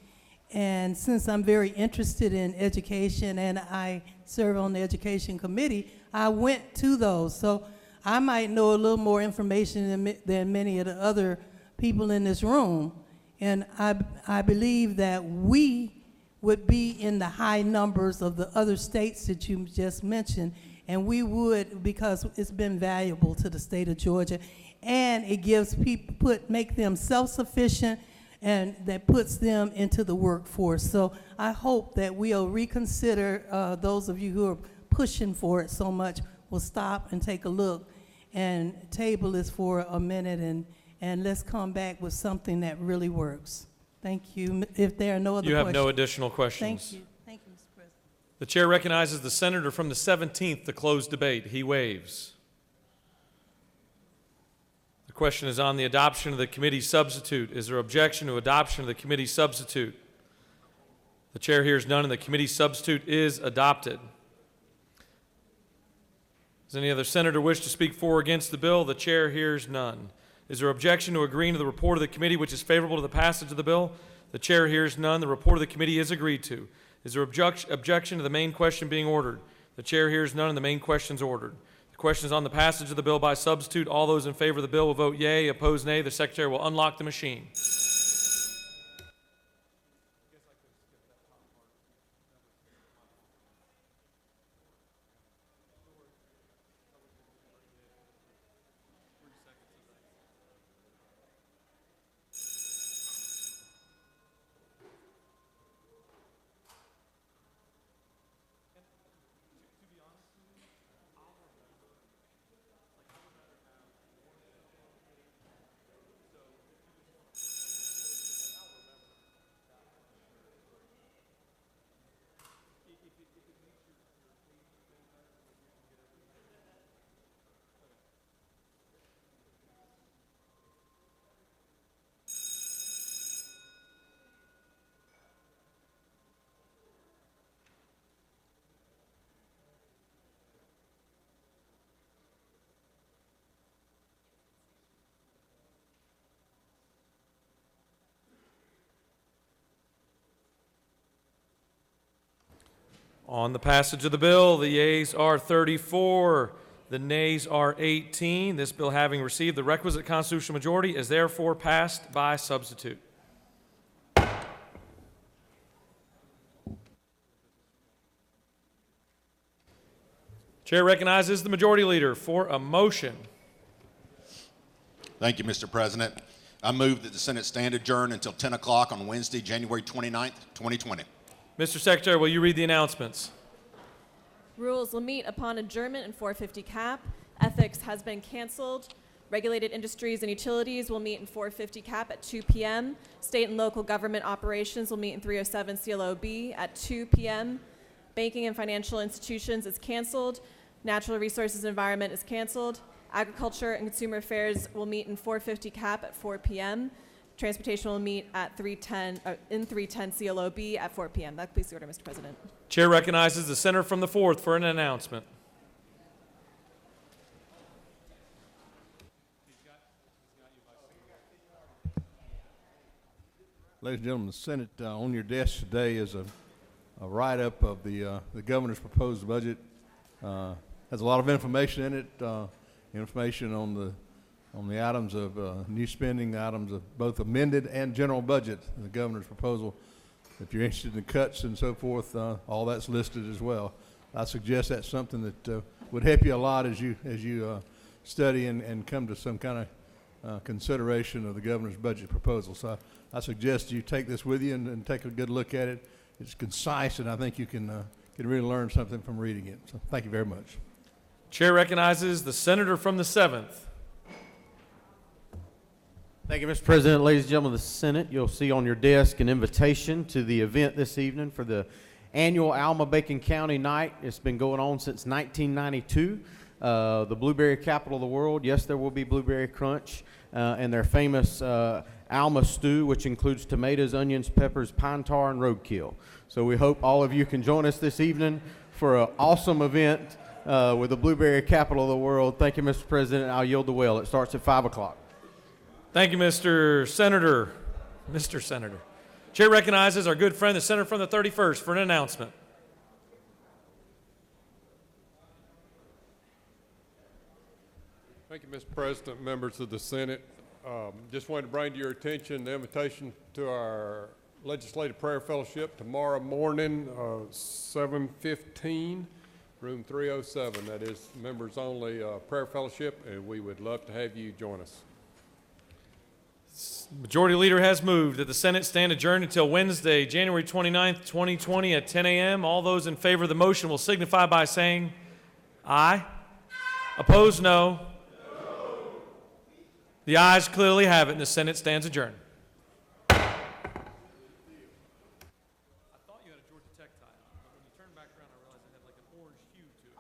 And since I'm very interested in education and I serve on the education committee, I went to those. So I might know a little more information than many of the other people in this room. And I believe that we would be in the high numbers of the other states that you just mentioned. And we would, because it's been valuable to the state of Georgia. And it gives people, make them self-sufficient, and that puts them into the workforce. So I hope that we'll reconsider, those of you who are pushing for it so much will stop and take a look and table this for a minute, and let's come back with something that really works. Thank you. If there are no other questions. You have no additional questions. Thank you. Thank you, Mr. President. The chair recognizes the senator from the 17th to close debate. He waives. The question is on the adoption of the committee substitute. Is there objection to adoption of the committee substitute? The chair hears none, and the committee substitute is adopted. Does any other senator wish to speak for or against the bill? The chair hears none. Is there objection to agreeing to the report of the committee which is favorable to the passage of the bill? The chair hears none. The report of the committee is agreed to. Is there objection to the main question being ordered? The chair hears none, and the main question is ordered. The question is on the passage of the bill by substitute. All those in favor of the bill will vote yea. Opposed, nay. The secretary will unlock the machine. On the passage of the bill, the yeas are 34, the nays are 18. This bill, having received the requisite constitutional majority, is therefore passed by substitute. Chair recognizes the Majority Leader for a motion. Thank you, Mr. President. I move that the Senate stand adjourned until 10 o'clock on Wednesday, January 29th, 2020. Mr. Secretary, will you read the announcements? Rules will meet upon adjournment in 450 cap. Ethics has been canceled. Regulated Industries and Utilities will meet in 450 cap at 2 p.m. State and local government operations will meet in 307 CLOB at 2 p.m. Banking and financial institutions is canceled. Natural resources and environment is canceled. Agriculture and consumer affairs will meet in 450 cap at 4 p.m. Transportation will meet at in 310 CLOB at 4 p.m. That completes the order, Mr. President. Chair recognizes the Senator from the 4th for an announcement. Ladies and gentlemen, the Senate, on your desk today is a write-up of the governor's proposed budget. Has a lot of information in it, information on the items of new spending, the items of both amended and general budget, the governor's proposal. If you're interested in the cuts and so forth, all that's listed as well. I suggest that's something that would help you a lot as you study and come to some kind of consideration of the governor's budget proposal. So I suggest you take this with you and take a good look at it. It's concise, and I think you can really learn something from reading it. So thank you very much. Chair recognizes the Senator from the 7th. Thank you, Mr. President. Ladies and gentlemen of the Senate, you'll see on your desk an invitation to the event this evening for the annual Alma-Bacon County Night. It's been going on since 1992. The blueberry capital of the world. Yes, there will be blueberry crunch and their famous Alma stew, which includes tomatoes, onions, peppers, pine tar, and roadkill. So we hope all of you can join us this evening for an awesome event with the blueberry capital of the world. Thank you, Mr. President. I'll yield the well. It starts at 5 o'clock. Thank you, Mr. Senator. Mr. Senator. Chair recognizes our good friend, the Senator from the 31st, for an announcement. Thank you, Mr. President, members of the Senate. Just wanted to bring to your attention the invitation to our Legislative Prayer Fellowship tomorrow morning, 7:15, room 307. That is members only prayer fellowship, and we would love to have you join us. Majority Leader has moved that the Senate stand adjourned until Wednesday, January 29th, 2020 at 10 a.m. All those in favor of the motion will signify by saying aye. Opposed, no. The ayes clearly have it, and the Senate stands adjourned. I thought you had a Georgia Tech tie on, but when you turned back around, I realized it had like an orange hue to it.